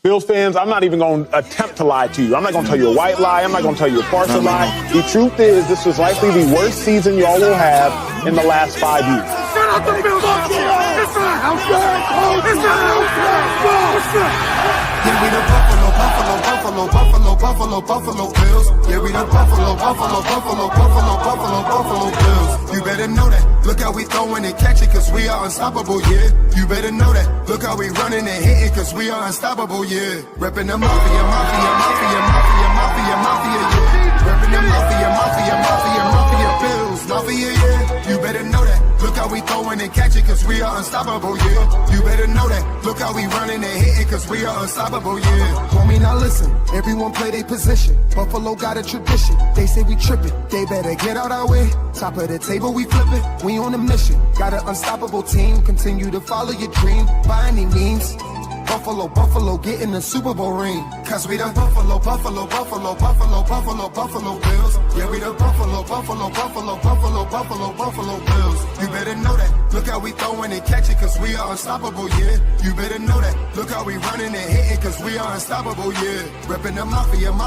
Bills fans, I'm not even going to attempt to lie to you. I'm not going to tell you a white lie. I'm not going to tell you a partial lie. The truth is, this was likely the worst season y'all will have in the last 5 years. Shut up, the Bills! It's not outside! It's not outside! Yeah, we the Buffalo Bills. Yeah, we the Buffalo Bills. You better know that. Look how we throwing and catching, cause we are unstoppable, yeah. You better know that. Look how we running and hitting, cause we are unstoppable, yeah. Reppin' the mafia, yeah. Reppin' the mafia, Bills, mafia, yeah. You better know that. Look how we throwing and catching, cause we are unstoppable, yeah. You better know that. Look how we running and hitting, cause we are unstoppable, yeah. Homie, now listen, everyone play their position. Buffalo got a tradition. They say we trippin', they better get out our way. Top of the table, we flippin', we on a mission. Got an unstoppable team, continue to follow your dream by any means. Buffalo, get in the Super Bowl ring. Cause we the Buffalo Bills. Yeah, we the Buffalo Bills. You better know that. Look how we throwing and catching, cause we are unstoppable, yeah. You better know that. Look how we running and hitting, cause we are unstoppable, yeah. Reppin' the mafia, yeah.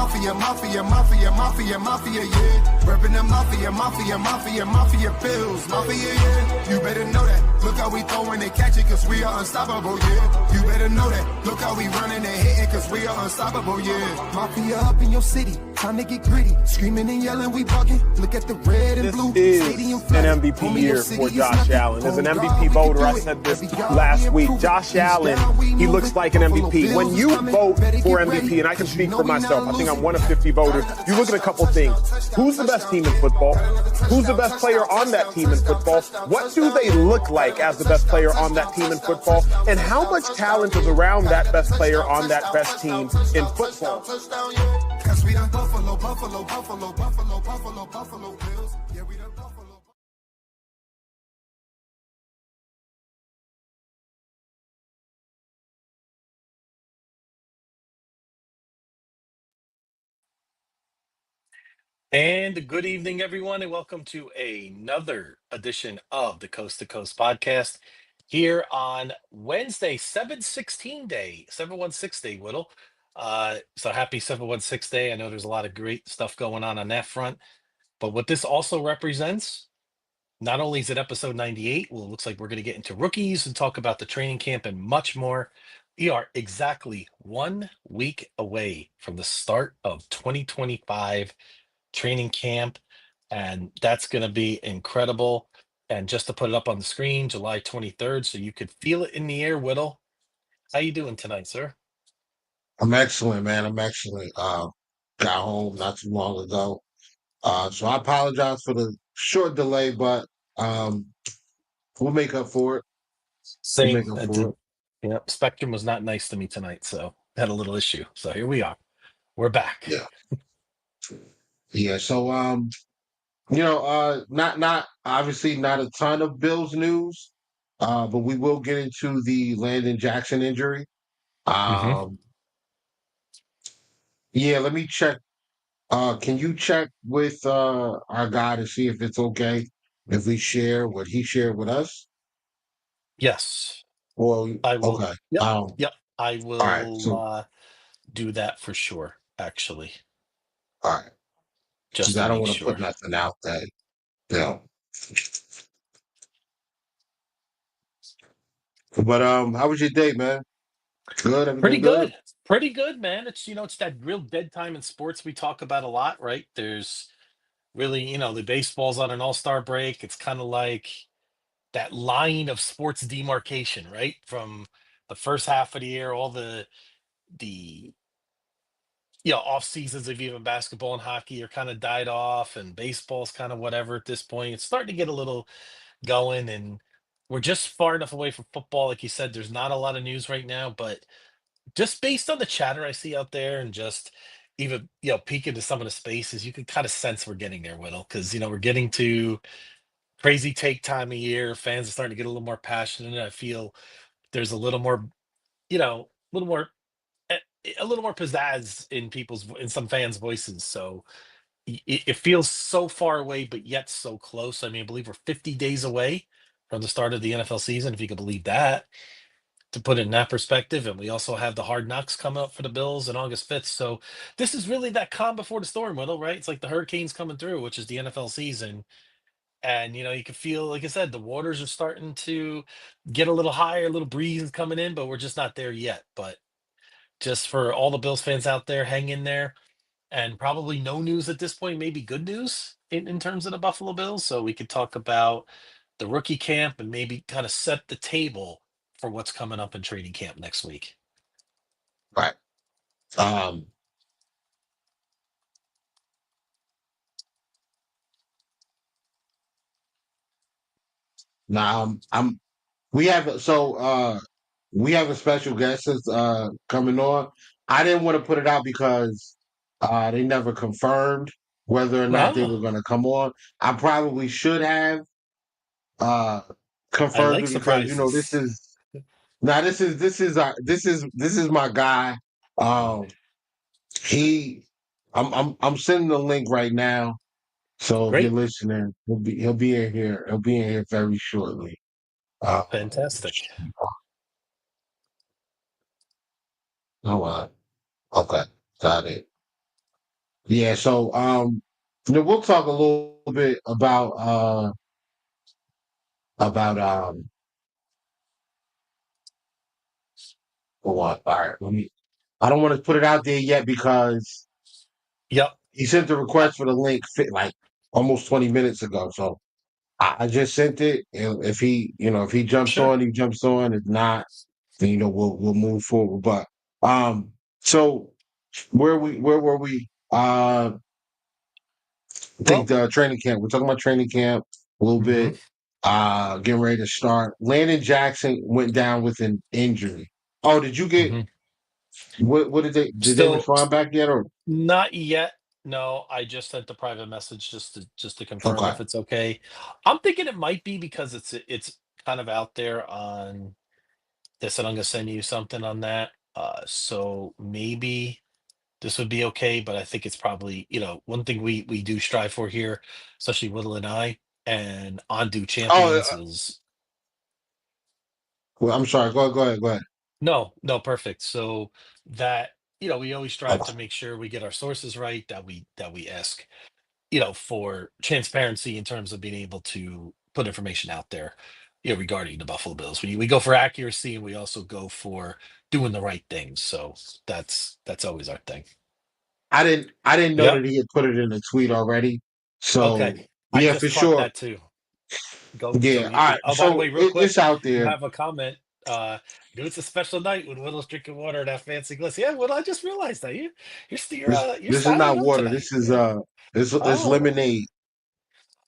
Reppin' the mafia, Bills, mafia, yeah. You better know that. Look how we throwing and catching, cause we are unstoppable, yeah. You better know that. Look how we running and hitting, cause we are unstoppable, yeah. Mafia up in your city, time to get gritty. Screaming and yelling, we bugging. Look at the red and blue. This is an MVP year for Josh Allen. As an MVP voter, I said this last week. Josh Allen, he looks like an MVP. When you vote for MVP, and I can speak for myself, I think I'm one of 50 voters, you look at a couple things. Who's the best team in football? Who's the best player on that team in football? What do they look like as the best player on that team in football? And how much talent is around that best player on that best team in football? Cause we the Buffalo Bills. Yeah, we the Buffalo. And good evening, everyone, and welcome to another edition of the Coast to Coast podcast here on Wednesday, 7/16 day, 7/16 day, Whittle. So happy 7/16 day. I know there's a lot of great stuff going on that front, but what this also represents, not only is it episode 98, well, it looks like we're going to get into rookies and talk about the training camp and much more. We are exactly 1 week away from the start of 2025 training camp, and that's going to be incredible. And just to put it up on the screen, July 23rd, so you could feel it in the air. Whittle, how you doing tonight, sir? I'm excellent, man. I'm excellent. Got home not too long ago. So I apologize for the short delay, but we'll make up for it. We'll Same. make up for it. Yeah, Spectrum was not nice to me tonight, so had a little issue. So here we are. We're back. Yeah. Yeah. So not obviously not a ton of Bills news, but we will get into the Landon Jackson injury. Mhm. Yeah, let me check. Can you check with our guy to see if it's okay if we share what he shared with us? Yes, Well, I will. okay. Yep. Yep. I All right. So, will do that for sure, actually, all right. just Because to I don't make want to put sure. nothing out that, you know. But how was your day, man? Good. Pretty Everything good? good. Pretty good, man. It's that real dead time in sports we talk about a lot, right? There's really, the baseball's on an all-star break. It's kind of like that line of sports demarcation, right? From the first half of the year, all the off seasons of even basketball and hockey are kind of died off, and baseball's kind of whatever at this point. It's starting to get a little going, and we're just far enough away from football. Like you said, there's not a lot of news right now, but just based on the chatter I see out there and just even, peek into some of the spaces, you can kind of sense we're getting there, Whittle, because, we're getting to crazy take time of year. Fans are starting to get a little more passionate. I feel there's a little more, a little more, eh, a little more pizzazz in some fans' voices. So it feels so far away, but yet so close. I mean, I believe we're 50 days away from the start of the NFL season, if you can believe that. to put it in that perspective. And we also have the hard knocks coming up for the Bills on August 5th. So this is really that calm before the storm, Whittle, right? It's like the hurricanes coming through, which is the NFL season. And you can feel, like I said, the waters are starting to get a little higher, a little breeze is coming in, but we're just not there yet. But just for all the Bills fans out there, hang in there. And probably no news at this point, maybe good news in terms of the Buffalo Bills. So we could talk about the rookie camp and maybe kind of set the table for what's coming up in training camp next week. Right. Um, now we have we have a special guest that's coming on. I didn't want to put it out because they never confirmed whether or not they Oh, were going to come on. I probably should have uh I confirmed like it because this surprises. is now this is my guy. Um he I'm sending the link right now. So if you're Great. listening, he'll be in here. He'll be in here very shortly. Uh, Fantastic. oh, okay, got it. Yeah, so we'll talk a little bit about what? All right, let me. I don't want to put it out there yet because Yep. he sent the Uh, request for the link fit like almost 20 minutes ago. So I just sent it, and if he jumps sure. on, he jumps on. If not, then we'll move forward. But so where were we? I think Well, the training camp. We're talking about training camp a little mhm, bit. Getting ready to start. Landon Jackson went down with an injury. Oh, did you get mhm. what did they Still respond back yet or not yet. No, I just sent the private message just to confirm okay. if it's okay. I'm thinking it might be because it's kind of out there on this, and I'm gonna send you something on that. So maybe this would be okay, but I think it's probably, one thing we do strive for here, especially Whittle and I, and on Do Oh Champions is well, I'm sorry. Go ahead. no, no, perfect. So that, we always strive Okay. to make sure we get our sources right, that we ask, for transparency in terms of being able to put information out there, regarding the Buffalo Bills. We go for accuracy and we also go for doing the right things. So that's always our thing. I didn't know Yep. that he had put it in a tweet already. Okay. So I yeah, for just caught sure. that too. Go so Yeah. you All can right. oh, by the So way, real quick, it's out you there. have a comment. It's a special night when Willow's drinking water in that fancy glass. Yeah, well, I just realized that you're This is styling not up water. tonight. This is Yeah. it's Oh, lemonade.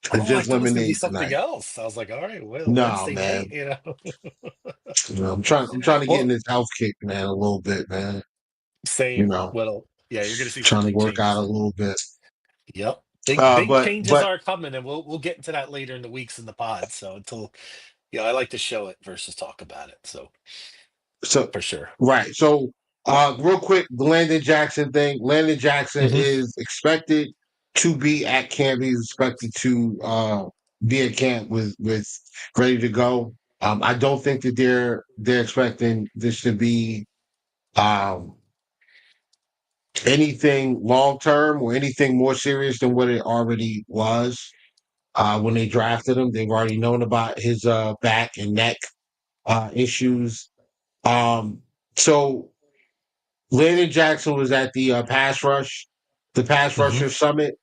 It's oh, I just thought it was gonna be lemonade something tonight. else. I was like, all right, well, No, Wednesday night, man. you know. I'm trying to get in Well, this health kick, man, a little bit, man. You same. know, Well, yeah, you're gonna see some trying to big work out changes. a little bit. Yep. Big changes But are coming, and we'll get into that later in the weeks in the pod. So I like to show it versus talk about it. So so for sure. right. So real quick, the Landon Jackson thing. Landon Jackson Hmm. is expected to be at camp. He's expected to be at camp with ready to go. I don't think that they're expecting this to be um anything long term or anything more serious than what it already was. When they drafted him, they've already known about his back and neck issues. Um, so Landon Jackson was at the pass Hmm. rusher summit,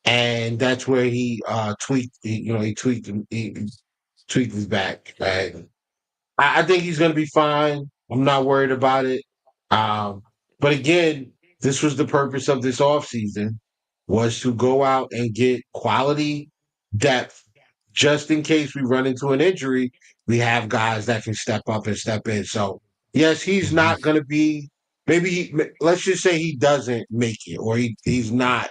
and that's where he tweaked. He tweaked his back. And I think he's going to be fine. I'm not worried about it. But again, this was the purpose of this offseason was to go out and get quality depth just in case we run into an injury. We have guys that can step up and step in. So yes, he's Hmm. not going to be. Let's just say he doesn't make it, or he's not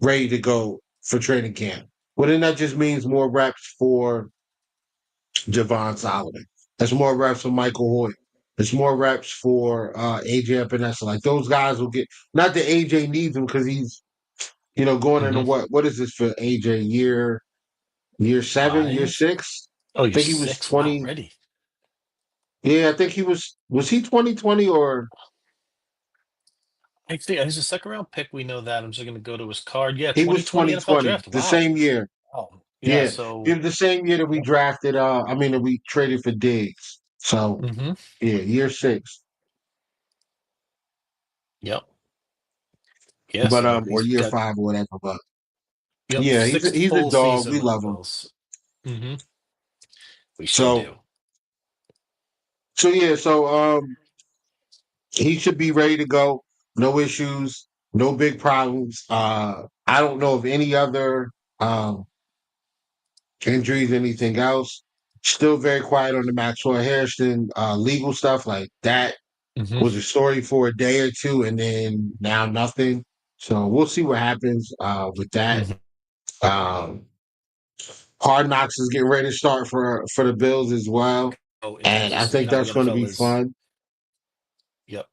ready to go for training camp. Well, then that just means more reps for Javon Solomon. That's more reps for Michael Hoyt. It's more reps for AJ Epinesa. Like those guys will get. Not that AJ needs them because he's going into Hmm. what is this for AJ year 7, year Five. 6? Oh, I you're think he was six. Wow, 20. ready. Yeah, I think he was he 2020 or I think he's a second round pick. We know that. I'm just going to go to his card. Yeah, he was 2020 NFL 2020, draft. the Wow. same year. Oh, yeah. Yeah. It So, was the same year that we yep. drafted that we traded for Diggs. So Hmm. yeah, year 6. Yep. Yeah. But So or he's year got, 5 or whatever. But yep, yeah, sixth he's a full dog. season We with the love him. Bills. Hmm. We sure So do. so he should be ready to go. No issues, no big problems. I don't know of any other um injuries, anything else. Still very quiet on the Maxwell Harrison legal stuff. Like that Hmm. was a story for a day or two, and then now nothing. So we'll see what happens with that. Hmm. Um, Hard Knocks is getting ready to start for the Bills as well, Oh, in terms and of I think how the that's going to NFL be is. fun. Yep.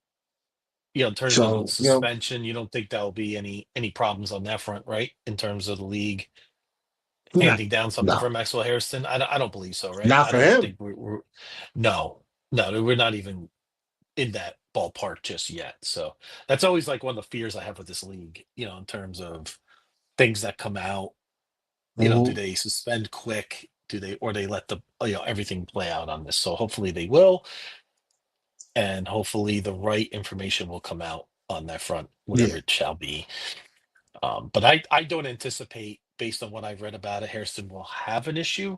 Yeah. In terms of the So suspension, you don't think there'll be any problems on that front, right? In terms of the league no, handing down something no, for Maxwell Harrison? I don't believe so, right? not I for don't him. think we're no, no, we're not even in that ballpark just yet. So that's always like one of the fears I have with this league, in terms of things that come out. Do Mhm. they suspend quick? Do they, or they let the everything play out on this? So hopefully they will, and hopefully the right information will come out on that front, whatever Yeah, it shall be. But I don't anticipate, based on what I've read about it, Harrison will have an issue.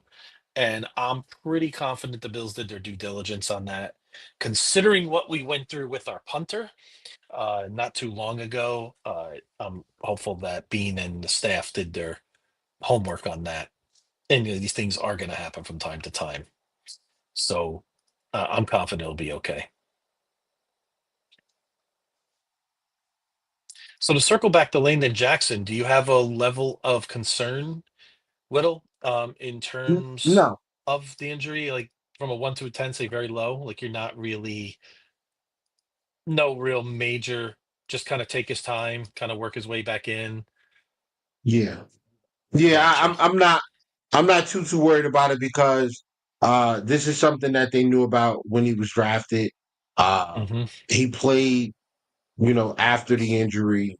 And I'm pretty confident the Bills did their due diligence on that. Considering what we went through with our punter not too long ago, I'm hopeful that Bean and the staff did their homework on that. And these things are going to happen from time to time. So I'm confident it'll be okay. So to circle back to Landon Jackson, do you have a level of concern, Whittle, in terms no, of the injury? Like from a 1 to a 10, say very low. Like you're not really, no real major, just kind of take his time, kind of work his way back in. yeah, yeah. Gotcha. I'm not too worried about it because this is something that they knew about when he was drafted. Uh, Hmm. he played, after the injury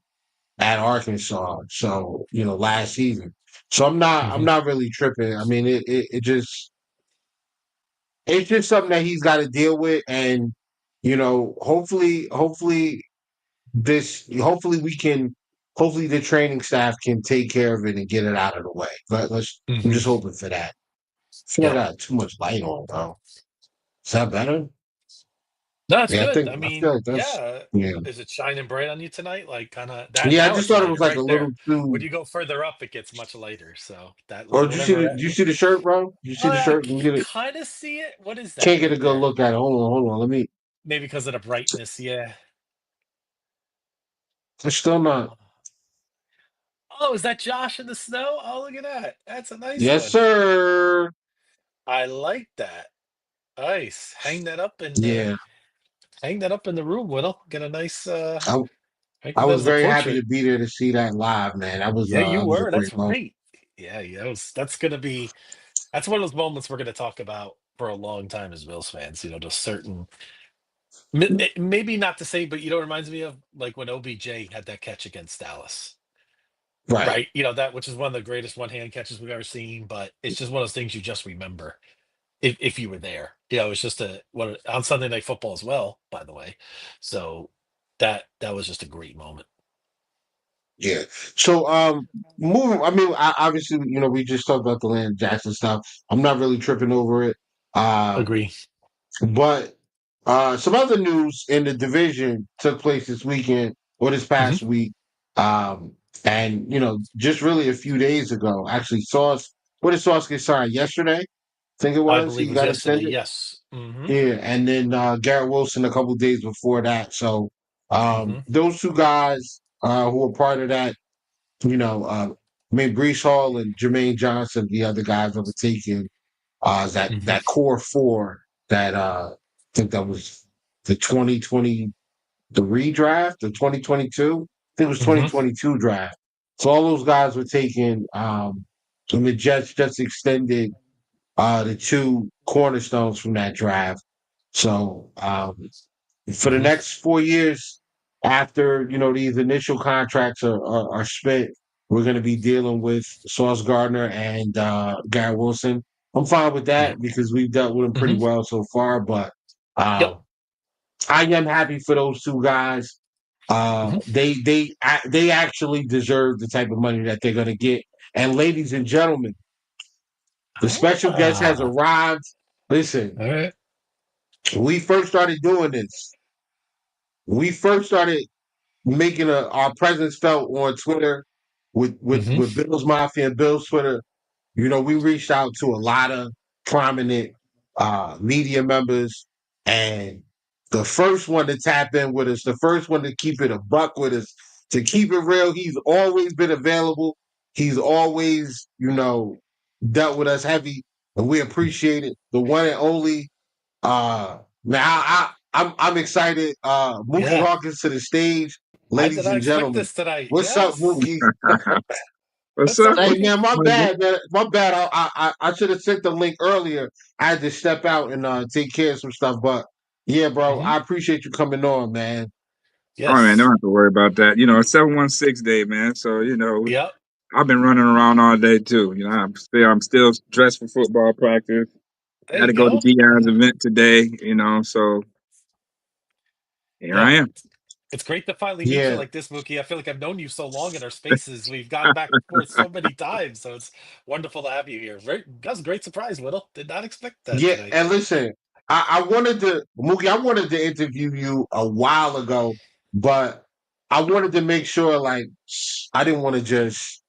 at Arkansas. So, last season. So I'm Hmm. not really tripping. I mean, it's just something that he's got to deal with, and hopefully hopefully the training staff can take care of it and get it out of the way. I'm Hmm. just hoping for that. I feel like Yep. I got too much light on, bro. Is that better? No, it's Yeah, good. I I feel mean, like that's yeah. yeah. Is it shining bright on you tonight? Like kind of that. Yeah, I Now just it's thought it was lighter like a right little there. When too. you go further up, it gets much lighter. So that Or whatever. did you see the shirt, bro? Did you see the I shirt? Let me can get it. kind of see it. What is that Can't get a right good there? look at it. Hold on. Let me. Maybe because of the brightness. Yeah. It's still not. Oh, is that Josh in the snow? Oh, look at that. That's a nice Yes, one. sir. I like that. Nice. Yeah, Hang that up in the room, Whittle. Get a nice I make I that was as a very happy portrait. to be there to see that live, man. Yeah, you That was a were. That's great moment. right. Yeah, yeah. That's one of those moments we're gonna talk about for a long time as Bills fans. Just certain maybe not to say, but it reminds me of like when OBJ had that catch against Dallas. Right. Right. That which is one of the greatest one-hand catches we've ever seen, but it's just one of those things you just remember if you were there. It's just on Sunday Night Football as well, by the way. So that was just a great moment. Yeah. So moving. I mean, obviously, we just talked about the Land Jackson stuff. I'm not really tripping over it. Um, Agree. but some other news in the division took place this weekend or this Hmm. past week. Um, and just really a few days ago, actually, Sauce. What did Sauce get signed yesterday? I think it I was. believe He it was got yesterday. extended. Yes. Hmm. Yeah, and then Garrett Wilson a couple days before that. So Hmm. those two guys who were part of that, I mean Brees Hall and Jermaine Johnson, the other guys overtaking Hmm. that core four that I think that was the 2023 draft, the 2022. I think it was Hmm. 2022 draft. So all those guys were taken. And the Jets just extended the two cornerstones from that draft. So for the Hmm. next 4 years, after these initial contracts are spent, we're going to be dealing with Sauce Gardner and Garrett Wilson. I'm fine with Hmm. that because we've dealt with them pretty Hmm. well so far. But Yep. uh, I am happy for those two guys. Hmm. They actually deserve the type of money that they're going to get. And ladies and gentlemen, the special guest has Ah, arrived. Listen, all right. we first started doing this. We first started making our presence felt on Twitter Hmm. with Bill's Mafia and Bill's Twitter. We reached out to a lot of prominent media members, and the first one to tap in with us, the first one to keep it a buck with us, to keep it real, he's always been available. He's always, dealt with us heavy, and we appreciate it. The one and only now I'm excited. Mookie Yeah. Hawkins to the stage, I did ladies not and expect gentlemen. this tonight. What's up, Yes. Mookie? What's What's up? up, Hey Mookie? man, my bad, man. My bad. I should have sent the link earlier. I had to step out and take care of some stuff. But yeah, bro, Hmm. I appreciate you coming on, man. Oh man, don't Yes. have to worry about that. It's 716 day, man. So Yep. I've been running around all day too. I'm still dressed for football practice. There Had you to go to go. Dion's event today. So here I Yeah. am. It's great to finally meet you Yeah, like this, Mookie. I feel like I've known you so long in our spaces. We've gone back and forth so many times. So it's wonderful to have you here. That was a great surprise, Whittle. Did not expect that yeah. tonight. And listen, I wanted to Mookie. I wanted to interview you a while ago, but I wanted to make sure, like, I didn't want to just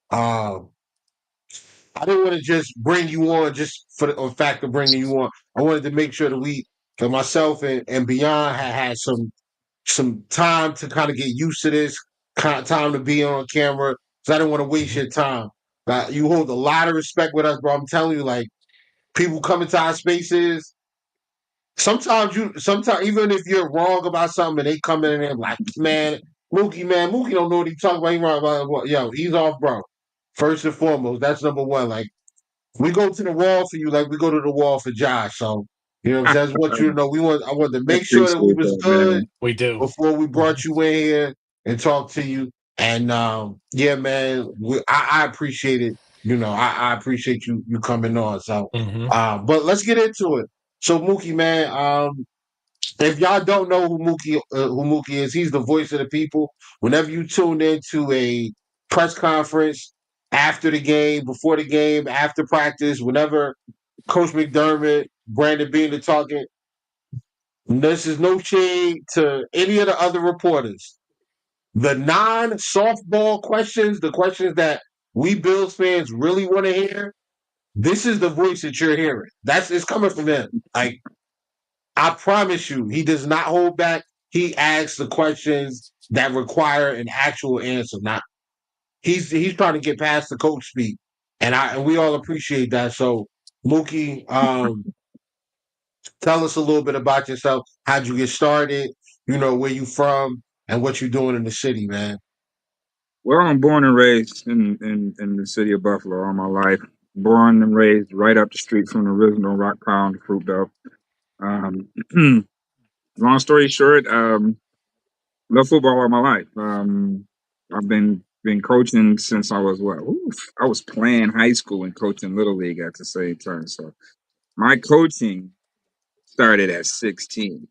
I didn't want to just bring you on just for the fact of bringing you on. I wanted to make sure that myself and Beyond had some time to kind of get used to this, kind of time to be on camera. So I didn't want to waste Hmm. your time. You hold a lot of respect with us, bro. I'm telling you, like people come into our spaces. Sometimes even if you're wrong about something, and they come in and like, man, Mookie don't know what he's talking about. He wrong about yo, he's off, bro. First and foremost, that's number one. Like we go to the wall for you like we go to the wall for Josh. So, what I'm I saying? I just want you to know I wanted to make sure that we appreciate was that, good man. We do. before we Hmm. brought you in here and talked to you. And yeah, man, I appreciate it. I appreciate you coming on. So Hmm. but let's get into it. So Mookie, man, if y'all don't know who Mookie is, he's the voice of the people. Whenever you tune into a press conference after the game, before the game, after practice, whenever Coach McDermott, Brandon Bean are talking, this is no shade to any of the other reporters. The non-softball questions, the questions that we Bills fans really want to hear, this is the voice that you're hearing. It's coming from him. Like I promise you, he does not hold back. He asks the questions that require an actual answer. Not he's trying to get past the coach speak, and we all appreciate that. So, Mookie, tell us a little bit about yourself. How'd you get started? Where you from and what you doing in the city, man. Well, I'm born and raised in the city of Buffalo all my life. Born and raised right up the street from the original Rock Pound Fruit Belt. Um, long story short, love football all my life. I've been coaching since I was what? Oof, I was playing high school and coaching little league at the same time. So my coaching started at 16.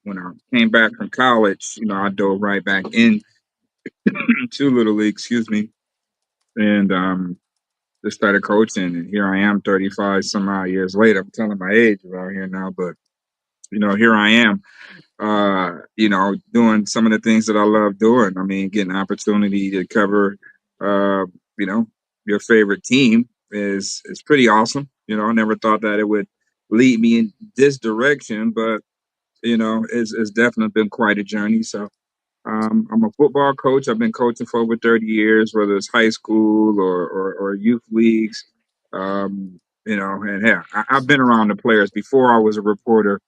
When I came back from college, I dove right back in to little league. Excuse me, and just started coaching. And here I am, 35 some odd years later. I'm telling my age around here now, but here I am doing some of the things that I love doing. I mean, getting an opportunity to cover, uh, you know, your favorite team is pretty awesome. I never thought that it would lead me in this direction, but it's definitely been quite a journey. So I'm a football coach. I've been coaching for over 30 years, whether it's high school or youth leagues. And yeah, I've been around the players before I was a reporter.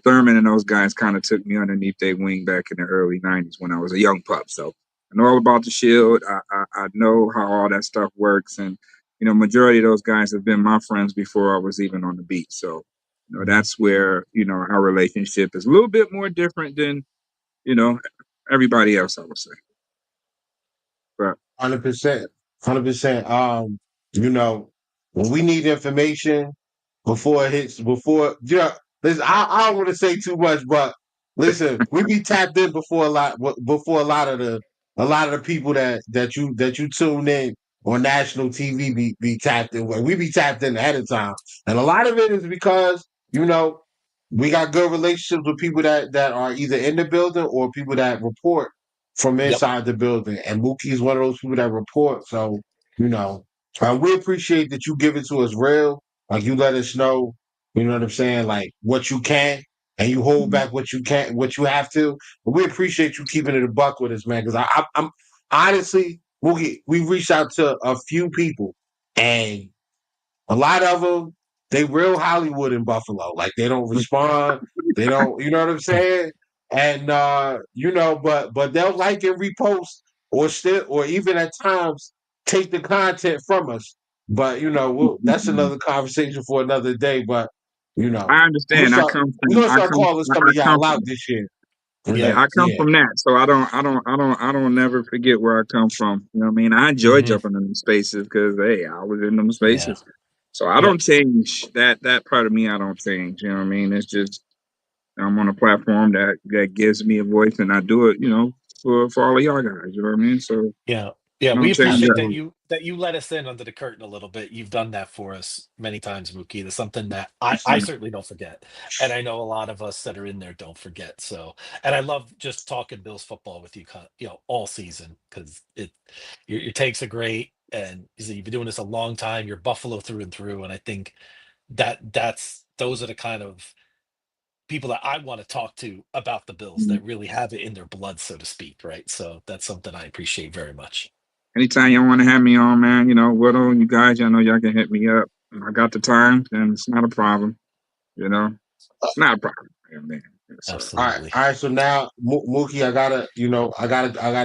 Thurman and those guys kind of took me underneath their wing back in the early '90s when I was a young pup. So I know all about the Shield. I know how all that stuff works, and majority of those guys have been my friends before I was even on the beat. So That's where, our relationship is a little bit more different than, you know, everybody else, I would say. But 100%. 100%. You know, when we need information before it hits, listen, I don't want to say too much, but listen, we be tapped in before a lot of the people that you tune in on national TV be tapped in. We be tapped in ahead of time, and a lot of it is because we got good relationships with people that are either in the building or people that report from Yep. inside the building. And Mookie is one of those people that report. So, we appreciate that you give it to us real. Like you let us know, you know what I'm saying, like what you can and you hold back what you can't, what you have to. But we appreciate you keeping it a buck with us, man. Because I'm honestly, Mookie, we reached out to a few people and a lot of them, they real Hollywood in Buffalo. Like they don't respond. They don't, you know what I'm saying? And but they'll like and repost or even at times take the content from us. But that's another conversation for another day. But you know, I we're understand. start, we're gonna start calling some of I y'all come out this year. Yeah, I come Yeah. from that, so I don't never forget where I come from. You know what I mean? I enjoy Hmm. jumping in them spaces because hey, I was in them Yeah. spaces, so I Yep. don't change that part of me. I don't change. You know what I mean? It's just I'm on a platform that gives me a voice, and I do it. For all of y'all guys. You know what I mean? So Yeah. Yeah. I We don't change appreciate that. that you let us in under the curtain a little bit. You've done that for us many times, Mookie. That's something that I certainly don't forget. And I know a lot of us that are in there don't forget. So, and I love just talking Bills football with you, all season because your takes are great. And you've been doing this a long time. You're Buffalo through and through. And I think those are the kind of people that I want to talk to about the Bills that really have it in their blood, so to speak. Right. So that's something I appreciate very much. Anytime y'all want to have me on, man, Widow, you guys, y'all know y'all can hit me up. I got the time, and it's not a problem. It's not a problem. Yeah, man. So Absolutely. All right. So now, Mookie, I gotta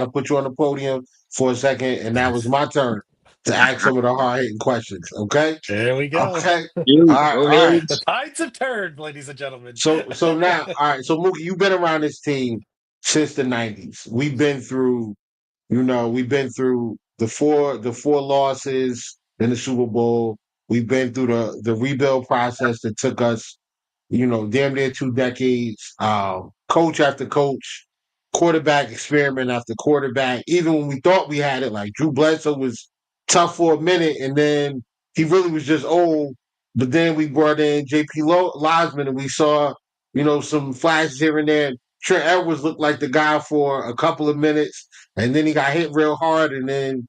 put you on the podium for a second, and that was my turn to ask some of the hard hitting questions. Okay. There we go. Okay. All you right. go All right. ahead. The tides have turned, ladies and gentlemen. So now, all right. So Mookie, you've been around this team since the '90s. We've been through the four losses in the Super Bowl. We've been through the rebuild process that took us damn near 2 decades. Coach after coach, quarterback experiment after quarterback. Even when we thought we had it, like Drew Bledsoe was tough for a minute, and then he really was just old. But then we brought in J.P. Losman, and we saw, some flashes here and there. Trent Edwards looked like the guy for a couple of minutes, and then he got hit real hard, and then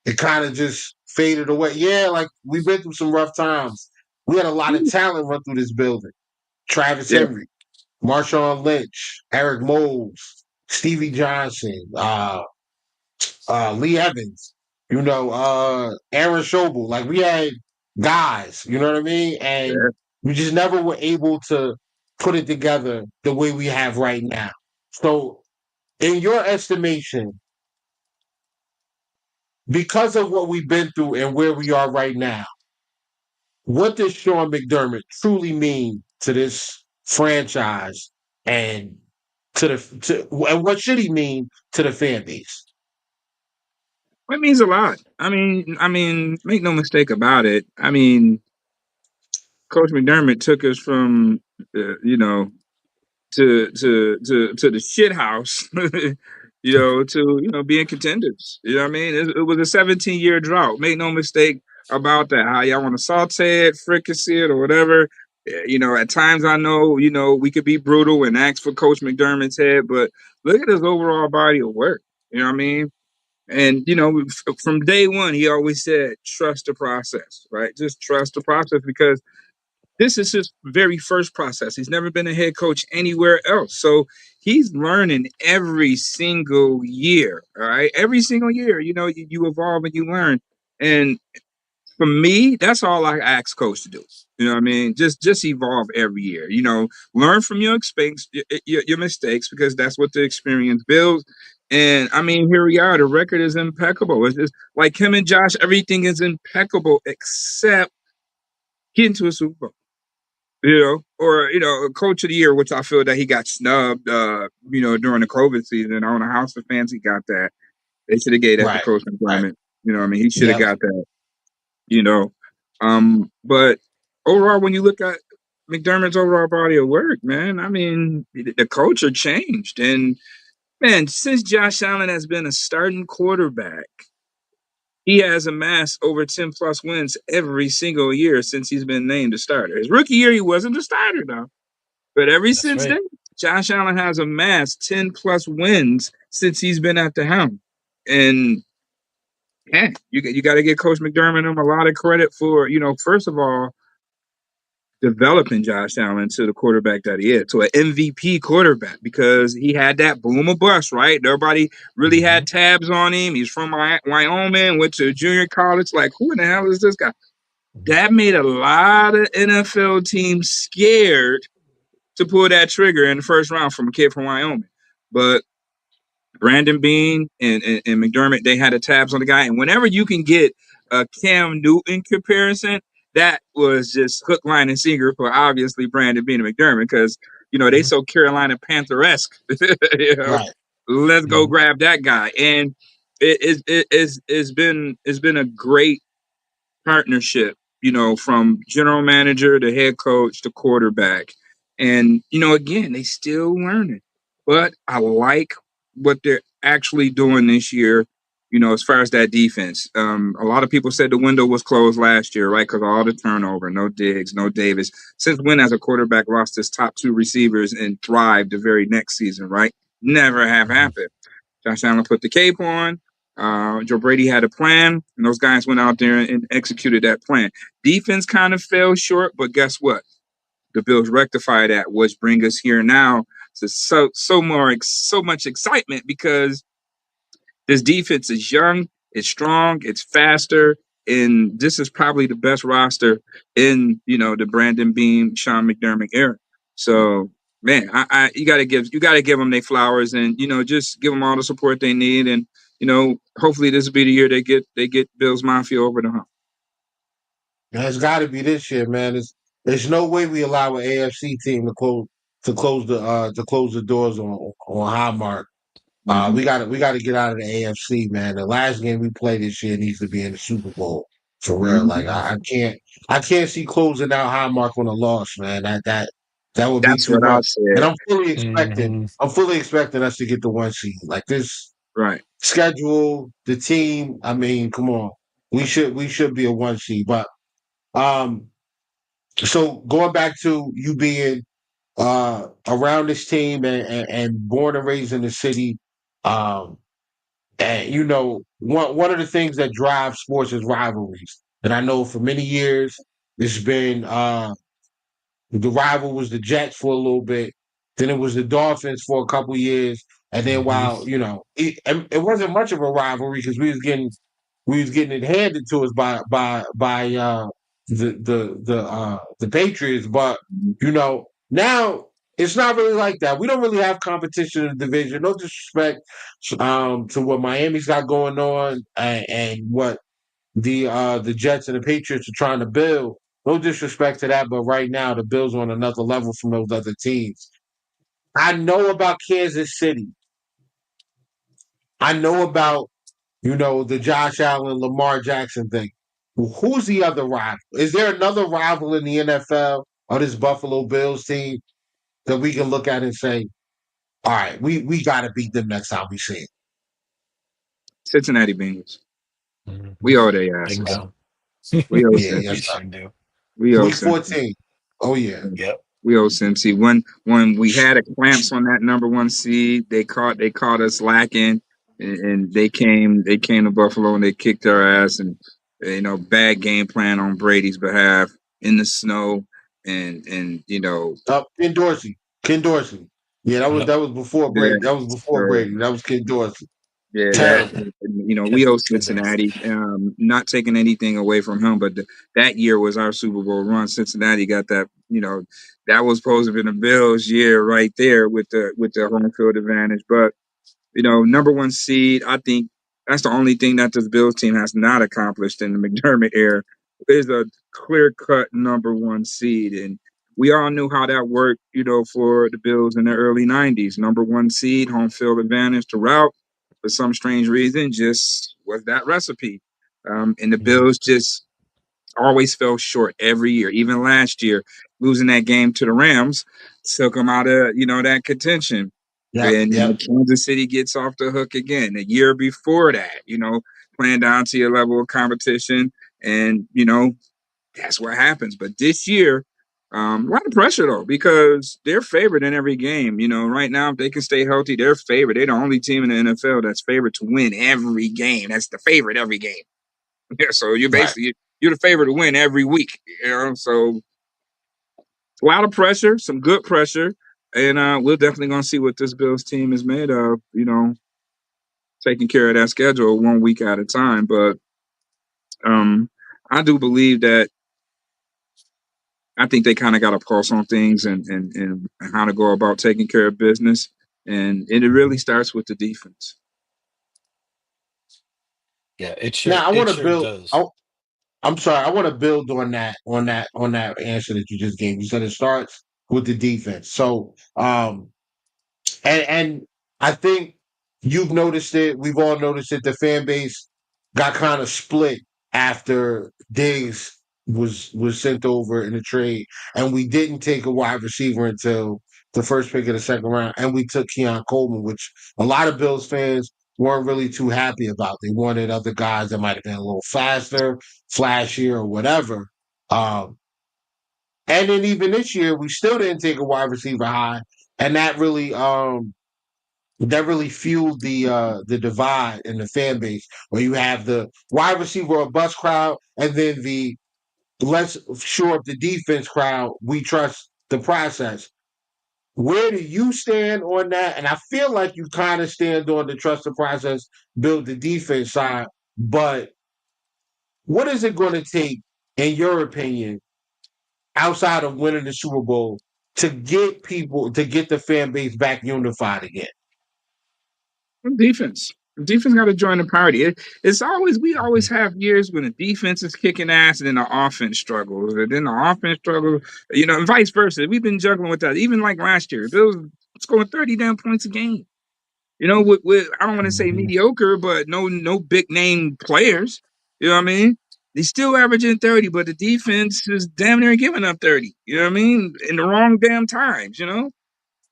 it kind of just faded away. Yeah, like we've been through some rough times. We had a lot of talent run through this building. Travis Yeah, Henry, Marshawn Lynch, Eric Moles, Stevie Johnson, Lee Evans, Aaron Schobel. Like we had guys, you know what I mean? And yeah. we just never were able to put it together the way we have right now. So, in your estimation, because of what we've been through and where we are right now, what does Sean McDermott truly mean to this franchise and and what should he mean to the fan base? It means a lot. I mean, make no mistake about it. I mean, Coach McDermott took us from, to the shit house, to being contenders. You know what I mean? It was a 17-year drought. Make no mistake about that. How y'all want to saute it, fricassee it, or whatever. At times I know, we could be brutal and ask for Coach McDermott's head, but look at his overall body of work. You know what I mean? And from day one, he always said, "Trust the process." Right? Just trust the process because this is his very first process. He's never been a head coach anywhere else. So he's learning every single year. All right. Every single year, you evolve and you learn. And for me, that's all I ask coach to do. You know what I mean? Just evolve every year. Learn from your mistakes because that's what the experience builds. And I mean, here we are. The record is impeccable. It's just like him and Josh, everything is impeccable except getting to a Super Bowl. or coach of the year, which I feel that he got snubbed, during the COVID season. I don't know how the fans he got that. They should have gave that to Right. Coach Right. McDermott. I mean, he should have Yep. got that. But overall, when you look at McDermott's overall body of work, man, I mean, the culture changed, and man, since Josh Allen has been a starting quarterback, he has amassed over 10 plus wins every single year since he's been named a starter. His rookie year, he wasn't a starter though. But ever That's since right. then, Josh Allen has amassed 10 plus wins since he's been at the helm. And you got to give Coach McDermott a lot of credit for, first of all, developing Josh Allen to the quarterback that he is, to an MVP quarterback, because he had that boom or bust, right? Nobody really Mm-hmm. had tabs on him. He's from Wyoming, went to junior college. Like, who in the hell is this guy? That made a lot of NFL teams scared to pull that trigger in the first round from a kid from Wyoming. But Brandon Beane and McDermott, they had the tabs on the guy. And whenever you can get a Cam Newton comparison, that was just hook, line, and sinker for obviously Brandon Beane and McDermott, because they so Carolina Panther-esque. Right. Let's go Mm-hmm. grab that guy. And it's been a great partnership, from general manager to head coach to quarterback. And, again, they still learning. But I like what they're actually doing this year, as far as that defense. A lot of people said the window was closed last year, right? Because of all the turnover, no Diggs, no Davis. Since when has a quarterback lost his top two receivers and thrived the very next season, right? Never have happened. Josh Allen put the cape on. Joe Brady had a plan, and those guys went out there and executed that plan. Defense kind of fell short, but guess what? The Bills rectified that, which bring us here now to so much excitement, because this defense is young, it's strong, it's faster, and this is probably the best roster in the Brandon Beane, Sean McDermott era. So, man, you gotta give them their flowers, and just give them all the support they need, and hopefully this will be the year they get Bills Mafia over the hump. It's got to be this year, man. There's no way we allow an AFC team to close the doors on Highmark. Mhm. We got to get out of the AFC, man. The last game we play this year needs to be in the Super Bowl for real. Like Mhm. I can't see closing out Highmark on a loss, man. That would be That's too what I much. And said. Mm-hmm. I'm fully expecting us to get the 1 seed. Like this Right. schedule, the team. I mean, come on, we should be a 1 seed. But um, so going back to you being around this team and born and raised in the city, um, and one of the things that drives sports is rivalries. And I know for many years it's been the rival was the Jets for a little bit. Then it was the Dolphins for a couple years. And then Mm-hmm. while, it wasn't much of a rivalry because we was getting it handed to us by the Patriots. But, now it's not really like that. We don't really have competition in the division. No disrespect to what Miami's got going on and what the Jets and the Patriots are trying to build. No disrespect to that, but right now the Bills are on another level from those other teams. I know about Kansas City. I know about the Josh Allen, Lamar Jackson thing. Who's the other rival? Is there another rival in the NFL or this Buffalo Bills team that we can look at and say, all right, we got to beat them next time we see it? Cincinnati Bengals. Mm-hmm. We owe their asses. Bingo. We owe Yeah, We yes, Cincy. sir. sure do. We owe Week Cincy. 14. Oh yeah. Yep. We owe Cincy. When we had a clamps on that number one seed, they caught us lacking, and they came to Buffalo and they kicked our ass, and bad game plan on Brady's behalf in the snow, and Ken Dorsey. Ken Dorsey. Yeah, Yep. that was before yeah, Brady. That was before so, Brady. That was Ken Dorsey. yeah, Terrible. we owe Good days. Cincinnati. Not taking anything away from him, but that year was our Super Bowl run. Cincinnati got that. That was supposed to be the Bills' year right there with the home field advantage. But number one seed, I think that's the only thing that this Bills team has not accomplished in the McDermott era is a clear cut number one seed. And we all knew how that worked, for the Bills in the early 90s. Number one seed, home field advantage throughout. For some strange reason, just was that recipe. And the Mhm. Bills just always fell short every year. Even last year, losing that game to the Rams took them out of, that contention. Yep, And yep. Kansas City gets off the hook again. The year before that, playing down to your level of competition. And, that's what happens. But this year, a lot of pressure though, because they're favored in every game. Right now, if they can stay healthy, they're favored. They're the only team in the NFL that's favored to win every game. That's the favorite every game. Yeah, so Right. you're the favorite to win every week. So a lot of pressure, some good pressure, and we're definitely gonna see what this Bills team is made of. Taking care of that schedule 1 week at a time. But um, I do believe that I think they kind of got a pulse on things and how to go about taking care of business. And it really starts with the defense. Yeah, it sure Now I it want to sure build. does. I'm sorry. I want to build on that answer that you just gave. You said it starts with the defense. So, and I think you've noticed it. We've all noticed it. The fan base got kind of split after Diggs was sent over in the trade, and we didn't take a wide receiver until the first pick of the second round, and we took Keon Coleman, which a lot of Bills fans weren't really too happy about. They wanted other guys that might have been a little faster, flashier, or whatever. Um, and then even this year, we still didn't take a wide receiver high, and that really fueled the divide in the fan base, where you have the wide receiver or bust crowd, and then the let's shore up the defense crowd. We trust the process. Where do you stand on that? And I feel like you kind of stand on the trust the process, build the defense side. But what is it going to take, in your opinion, outside of winning the Super Bowl, to get the fan base back unified again? Defense. Defense got to join the party. We always have years when the defense is kicking ass and then the offense struggles, and then the offense struggles, and vice versa. We've been juggling with that. Even like last year, Bills scoring 30 damn points a game. With I don't want to say Mhm. mediocre, but no big name players. You know what I mean? They still averaging 30, but the defense is damn near giving up 30. You know what I mean? In the wrong damn times.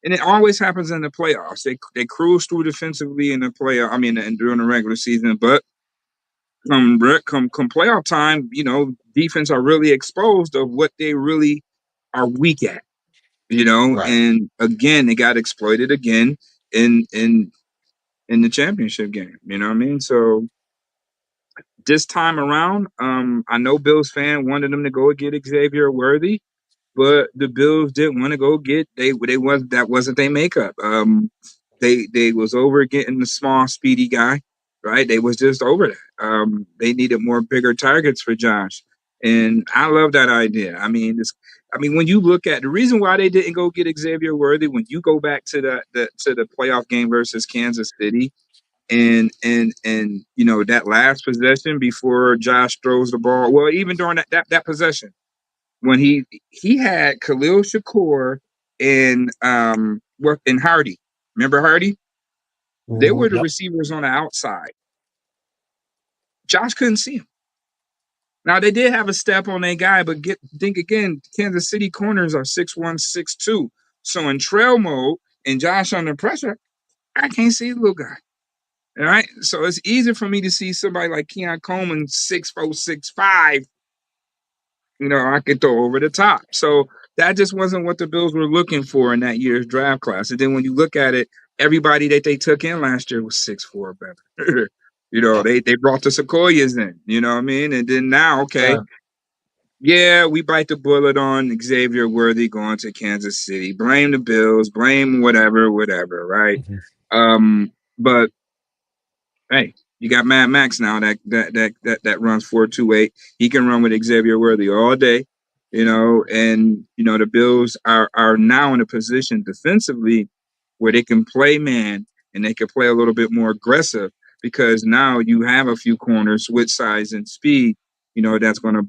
And it always happens in the playoffs. They cruise through defensively in the playoff. I mean, and during the regular season, but come playoff time, defense are really exposed of what they really are weak at. Right. And again, they got exploited again in the championship game. You know what I mean? So this time around, I know Bills fan wanted them to go get Xavier Worthy, but the Bills didn't want to go get they was that wasn't their makeup. They was over getting the small, speedy guy, right? They was just over that. They needed more bigger targets for Josh, and I love that idea. When you look at the reason why they didn't go get Xavier Worthy, when you go back to the playoff game versus Kansas City, and that last possession before Josh throws the ball, well, even during that possession when he had Khalil Shakur and Hardy. Remember Hardy? They were Mhm. the Yep. receivers on the outside. Josh couldn't see him. Now they did have a step on their guy, but think again, Kansas City corners are 6'1", 6'2". So in trail mode and Josh under pressure, I can't see the little guy. All right. So it's easier for me to see somebody like Keon Coleman 6'4", 6'5". I could throw over the top. So that just wasn't what the Bills were looking for in that year's draft class. And then when you look at it, everybody that they took in last year was 6'4" better. Yeah. They brought the Sequoias in, you know what I mean? And then now, okay, Yeah. yeah, we bite the bullet on Xavier Worthy going to Kansas City. Blame the Bills, blame whatever, right? Mhm. But hey, you got Mad Max now that runs 4.28. He can run with Xavier Worthy all day, and the Bills are now in a position defensively where they can play man and they can play a little bit more aggressive because now you have a few corners with size and speed, that's gonna,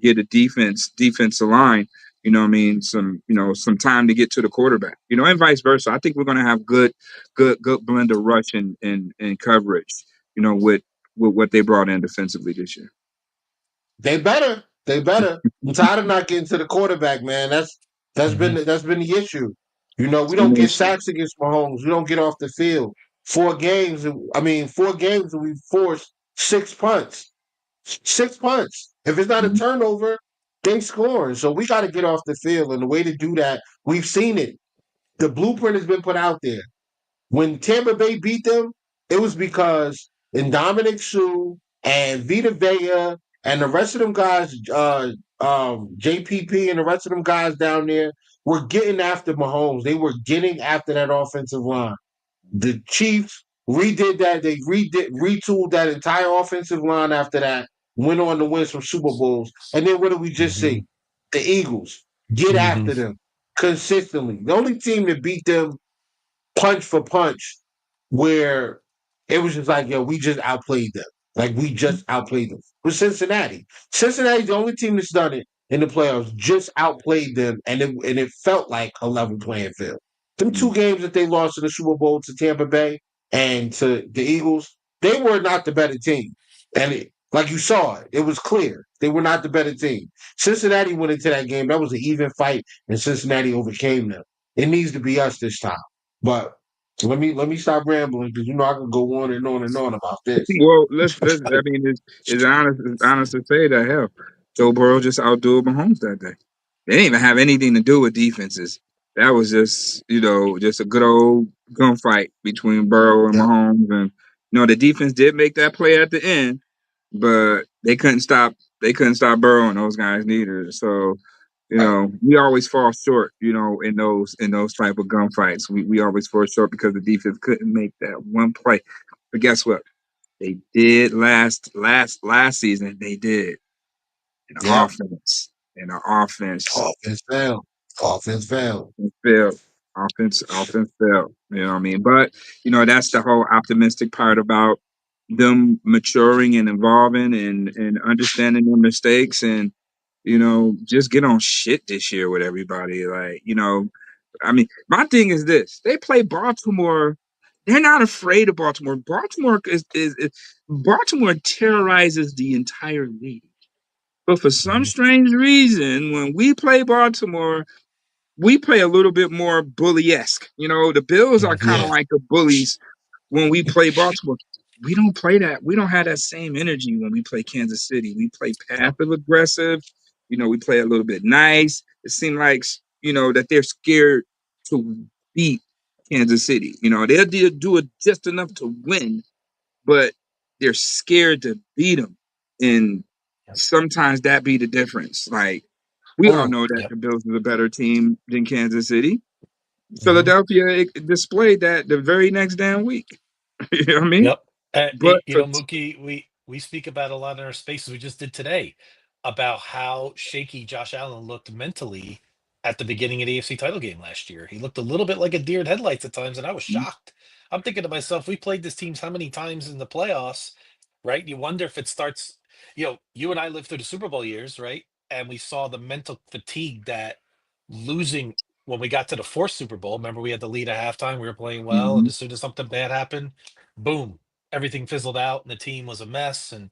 get a defensive line You know what I mean? Some time to get to the quarterback. And vice versa. I think we're gonna have good blend of rush and coverage, with what they brought in defensively this year. They better. They better. I'm tired of not getting to the quarterback, man. That's Hmm. been the issue. We don't get Yes. sacks against Mahomes. We don't get off the field. 4 games. Four games and we forced 6 punts. 6 punts. If it's not a Mhm. turnover, they scoring. So we got to get off the field. And the way to do that, we've seen it. The blueprint has been put out there. When Tampa Bay beat them, it was because Dominic Sue and Vita Vea and the rest of them guys, JPP and the rest of them guys down there were getting after Mahomes. They were getting after that offensive line. The Chiefs redid that. They retooled that entire offensive line after that. Went on to win some Super Bowls. And then what did we just Hmm. see? The Eagles get Hmm. after them consistently. The only team that beat them punch for punch where it was just like, yo, we just outplayed them. Like we just outplayed them. With Cincinnati. Cincinnati's the only team that's done it in the playoffs, just outplayed them, and it felt like a level playing field. Them Mhm. 2 games that they lost in the Super Bowl to Tampa Bay and to the Eagles, they were not the better team. And like you saw it was clear. They were not the better team. Cincinnati went into that game. That was an even fight, and Cincinnati overcame them. It needs to be us this time. But let me stop rambling because I can go on and on and on about this. Well, let's. I mean, it's honest to say that hell, Joe Burrow just outdueled Mahomes that day. They didn't even have anything to do with defenses. That was just a good old gunfight between Burrow and Yep. Mahomes, and the defense did make that play at the end, but they couldn't stop. They couldn't stop Burrow and those guys neither. So we always fall short. In those type of gunfights, we always fall short because the defense couldn't make that one play. But guess what? They did last season. They did in the Yep. offense. In the offense, Offense failed. Offense failed. it failed. Offense failed. You know what I mean? But that's the whole optimistic part about them maturing and evolving and understanding their mistakes and just get on shit this year with everybody. Like, I mean, my thing is this: they play Baltimore. They're not afraid of Baltimore. Baltimore terrorizes the entire league. But for some strange reason, when we play Baltimore, we play a little bit more bully-esque. The Bills are kind Hmm. of Yeah. like the bullies when we play Baltimore. We don't play that. We don't have that same energy when we play Kansas City. We play passive aggressive. We play a little bit nice. It seems like that they're scared to beat Kansas City. They'll do it just enough to win, but they're scared to beat them. And Yep. sometimes that be the difference. Like we all Mm. know that Yep. the Bills is a better team than Kansas City. Hmm. Philadelphia displayed that the very next damn week. You know what I mean? Yep. But for Mookie, we speak about a lot in our spaces. We just did today about how shaky Josh Allen looked mentally at the beginning of the AFC title game last year. He looked a little bit like a deer in headlights at times, and I was shocked. I'm thinking to myself, we played this team how many times in the playoffs, right? You wonder if it starts, you and I lived through the Super Bowl years, right? And we saw the mental fatigue that losing when we got to the fourth Super Bowl. Remember, we had the lead at halftime, we were playing well, and Mhm. as soon as something bad happened, boom, everything fizzled out and the team was a mess. And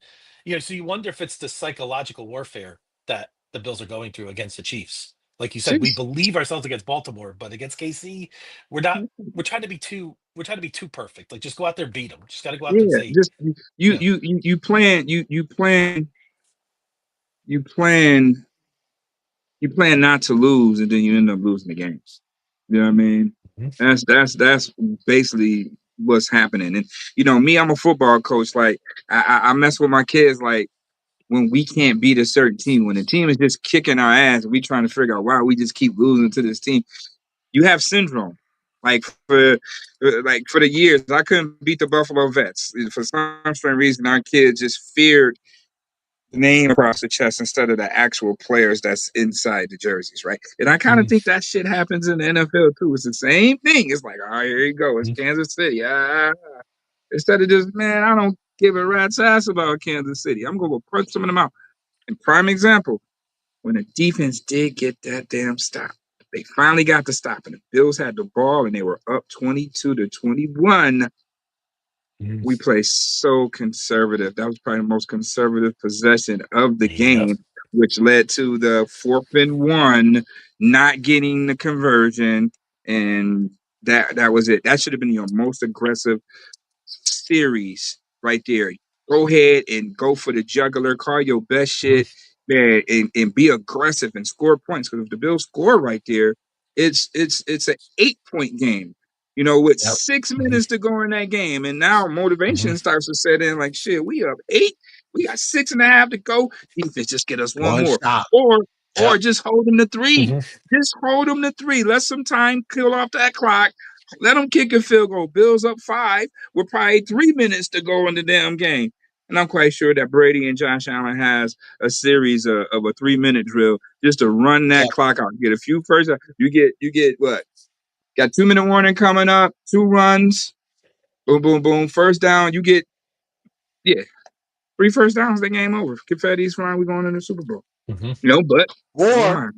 so you wonder if it's the psychological warfare that the Bills are going through against the Chiefs. Like you said, we Sheesh. believe ourselves against Baltimore, but against KC, we're not. We're trying to be too perfect. Like just go out there, beat them. Just got to go out there and Yeah, say, just you yeah, you you you plan you plan you plan not to lose and then you end up losing the games. You know what I mean? mhm, That's basically what's happening. And me, I'm a football coach. Like I mess with my kids like when we can't beat a certain team, when the team is just kicking our ass, we trying to figure out why we just keep losing to this team. You have syndrome. Like for the years, I couldn't beat the Buffalo Vets. For some strange reason, our kids just feared the name across the chest instead of the actual players that's inside the jerseys, right? And I kind of mhm, think that shit happens in the NFL too. It's the same thing. It's like, all right, here you go. It's mhm, Kansas City. Instead of just, man, I don't give a rat's ass about Kansas City. I'm going to punch them in the mouth. And prime example. when the defense did get that damn stop. They finally got the stop, and the Bills had the ball, and they were up 22-21. Mhm. We played so conservative. That was probably the most conservative possession of the Yep. game, which led to the 4th-and-1, not getting the conversion, and that was it. That should have been your most aggressive series right there. Go ahead and go for the juggler, call your best Mhm. shit, man, and be aggressive and score points. Because if the Bills score right there, it's an 8-point game. You know, with Yep. 6 minutes to go in that game, and now Mhm. motivation starts to set in. Like shit, we up 8, we got 6.5 to go. Defense, just get us one One more, stop. or Yep. just hold them to 3. Mhm. Just hold them to 3. Let some time kill off that clock. Let them kick a field goal. Bills up 5 with probably 3 minutes to go in the damn game. And I'm quite sure that Brady and Josh Allen has a series of a 3-minute drill just to run that Yep. clock out. Get a few first. You get what? Got 2-minute warning coming up. 2 runs. Boom, boom, boom. First down. You get 3 first downs. The game over. Confetti's flying. We're going to the Super Bowl. Mhm. You know, but come Or on.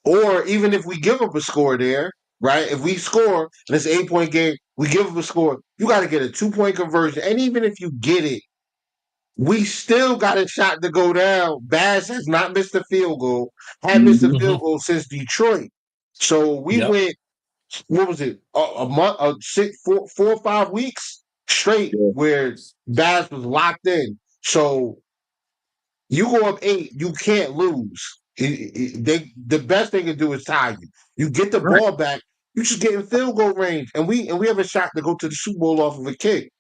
or even if we give up a score there, right? If we score and it's an 8-point game, we give up a score. You got to get a 2-point conversion, and even if you get it, we still got a shot to go down. Bass has not missed a field goal. Had missed a Mhm. Mhm. field goal since Detroit. So we Yep. went. What was it? A month, 4 or 5 weeks straight Yeah. where Bass was locked in. So you go up 8, you can't lose. The best they can do is tie you. You get the Right. ball back. You should get in field goal range, and we have a shot to go to the Super Bowl off of a kick.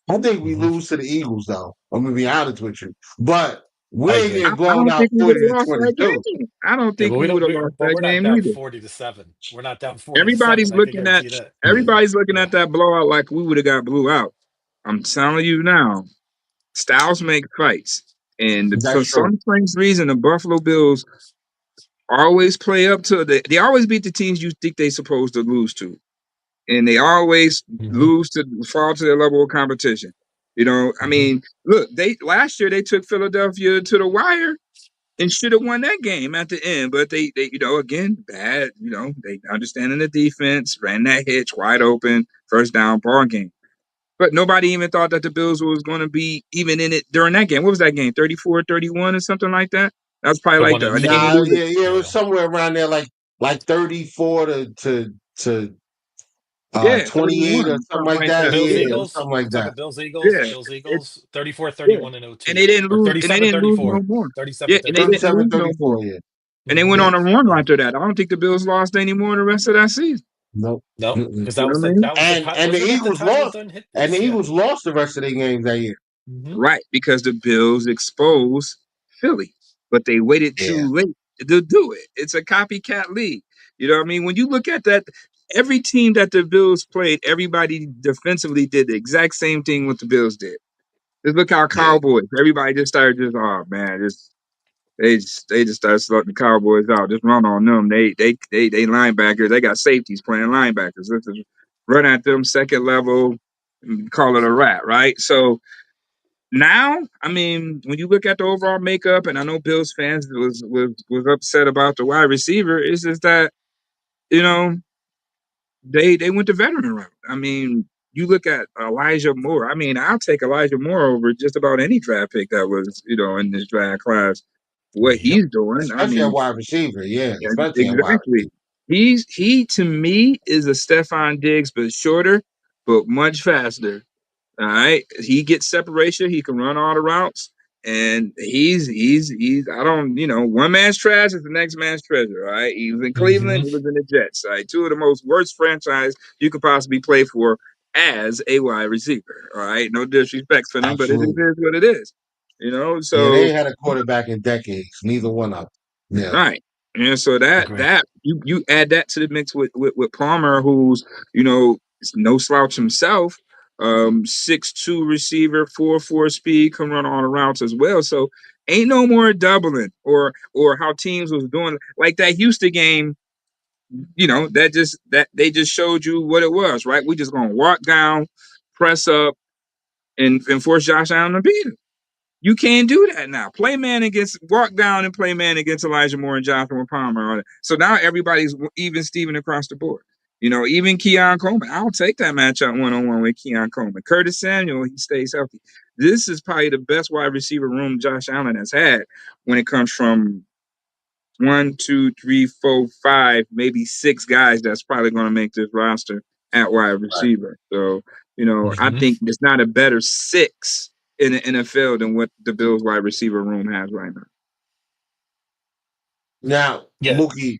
I think we Mhm. lose to the Eagles, though. I'm gonna be honest with you, but we I ain't agree. getting I blown don't out think we would 40 have to lost that 22. game. I don't Yeah, think but we would have lost that we're not game down either. 40-7. We're not down 40-7. Everybody's I can looking at guarantee that. everybody's looking Yeah. at that blowout like we would have got blew out. I'm telling you now, styles make fights, and for That's true. some strange reason, the Buffalo Bills always play up to they always beat the teams you think they supposed to lose to, and they always Mhm. lose to fall to their level of competition. You know, I Mhm. mean, look, they last year they took Philadelphia to the wire and should have won that game at the end. But they, again, bad. They understanding the defense, ran that hitch wide open, first down, ball game. But nobody even thought that the Bills was going to be even in it during that game. What was that game? 34-31 or something like that? That was probably The like one the in they didn't Nah, lose it. yeah, it was yeah. somewhere around there, like 34 to Yeah, 28 or 31, something something like like The that. that. Bills Yeah, Yeah, it was Eagles. something like We're that. talking Bills Eagles. yeah, Bills it, Eagles yeah. 34-31 in And 02 they didn't or lose, and they didn't lose no 37-34. more. Yeah, and they didn't 37-34. 37, lose no more. 34. Yeah, And they went yeah. on a run Yeah. after that. I don't think the Bills lost any more the rest of that season. Nope. No, Mm-mm. because You that know was what I the mean? that was the time. And the Wasn't that the Eagles time lost, Lathan hit and the this? Yeah. Eagles lost the rest of their games that year. Hmm. Right, because the Bills exposed Philly, but they waited Yeah, too late to do it. It's a copycat league. You know what I mean? When you look at that, every team that the Bills played, everybody defensively did the exact same thing what the Bills did. Just look how yeah. Cowboys, everybody just started oh man, they just started slutting the Cowboys out. Just run on them. They linebackers, they got safeties playing linebackers. Let's just run at them second level and call it a wrap, right? So now, I mean, when you look at the overall makeup, and I know Bills fans was upset about the wide receiver, it's just that you know they went the veteran route. I mean, you look at Elijah Moore. I mean, I'll take Elijah Moore over just about any draft pick that was in this draft class. What Yep. he's doing, I Especially at mean, wide receiver. Yeah, yeah, especially at wide exactly. receiver. He to me is a Stephon Diggs, but shorter, but much faster. All right. He gets separation. He can run all the routes. And he's I don't, one man's trash is the next man's treasure. All right. He was in Hmm. Cleveland, he was in the Jets. All right. Two of the most worst franchise you could possibly play for as a wide receiver. All right. No disrespect for them, but it Absolutely. is what it is. Yeah, they So ain't had a quarterback in decades. Neither one of them. Yeah. right. And so that Agree. that you add that to the mix with Palmer, who's is no slouch himself. 6'2" receiver, 4.4 speed, can run all the routes as well. So ain't no more doubling or how teams was doing like that Houston game. That they just showed you what it was, right? We just gonna walk down, press up, and force Josh Allen to beat him. You can't do that now. Walk down and play man against Elijah Moore and Jonathan Palmer. So now everybody's even Steven across the board. Even Keon Coleman. I'll take that matchup 1-on-1 with Keon Coleman. Curtis Samuel, he stays healthy. This is probably the best wide receiver room Josh Allen has had when it comes from 1, 2, 3, 4, 5, maybe 6 guys that's probably going to make this roster at wide receiver. So, I think there's not a better 6 in the NFL than what the Bills wide receiver room has right now. Now, Yeah. Mookie,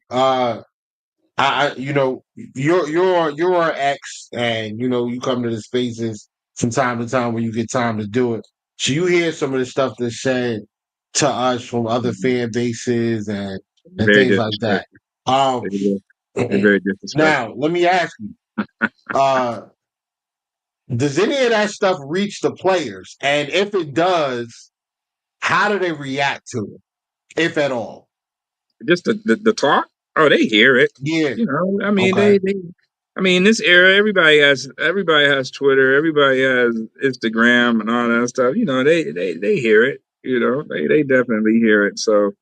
you're our ex, and you come to the spaces from time to time when you get time to do it. So you hear some of the stuff that's said to us from other fan bases and Very things like that. disrespectful. Very disrespectful. Now, let me ask you, does any of that stuff reach the players? And if it does, how do they react to it, if at all? Just the talk? Oh, they hear it. Yeah. I mean, Okay. in this era, everybody has Twitter, everybody has Instagram and all that stuff. They hear it. They definitely hear it. So,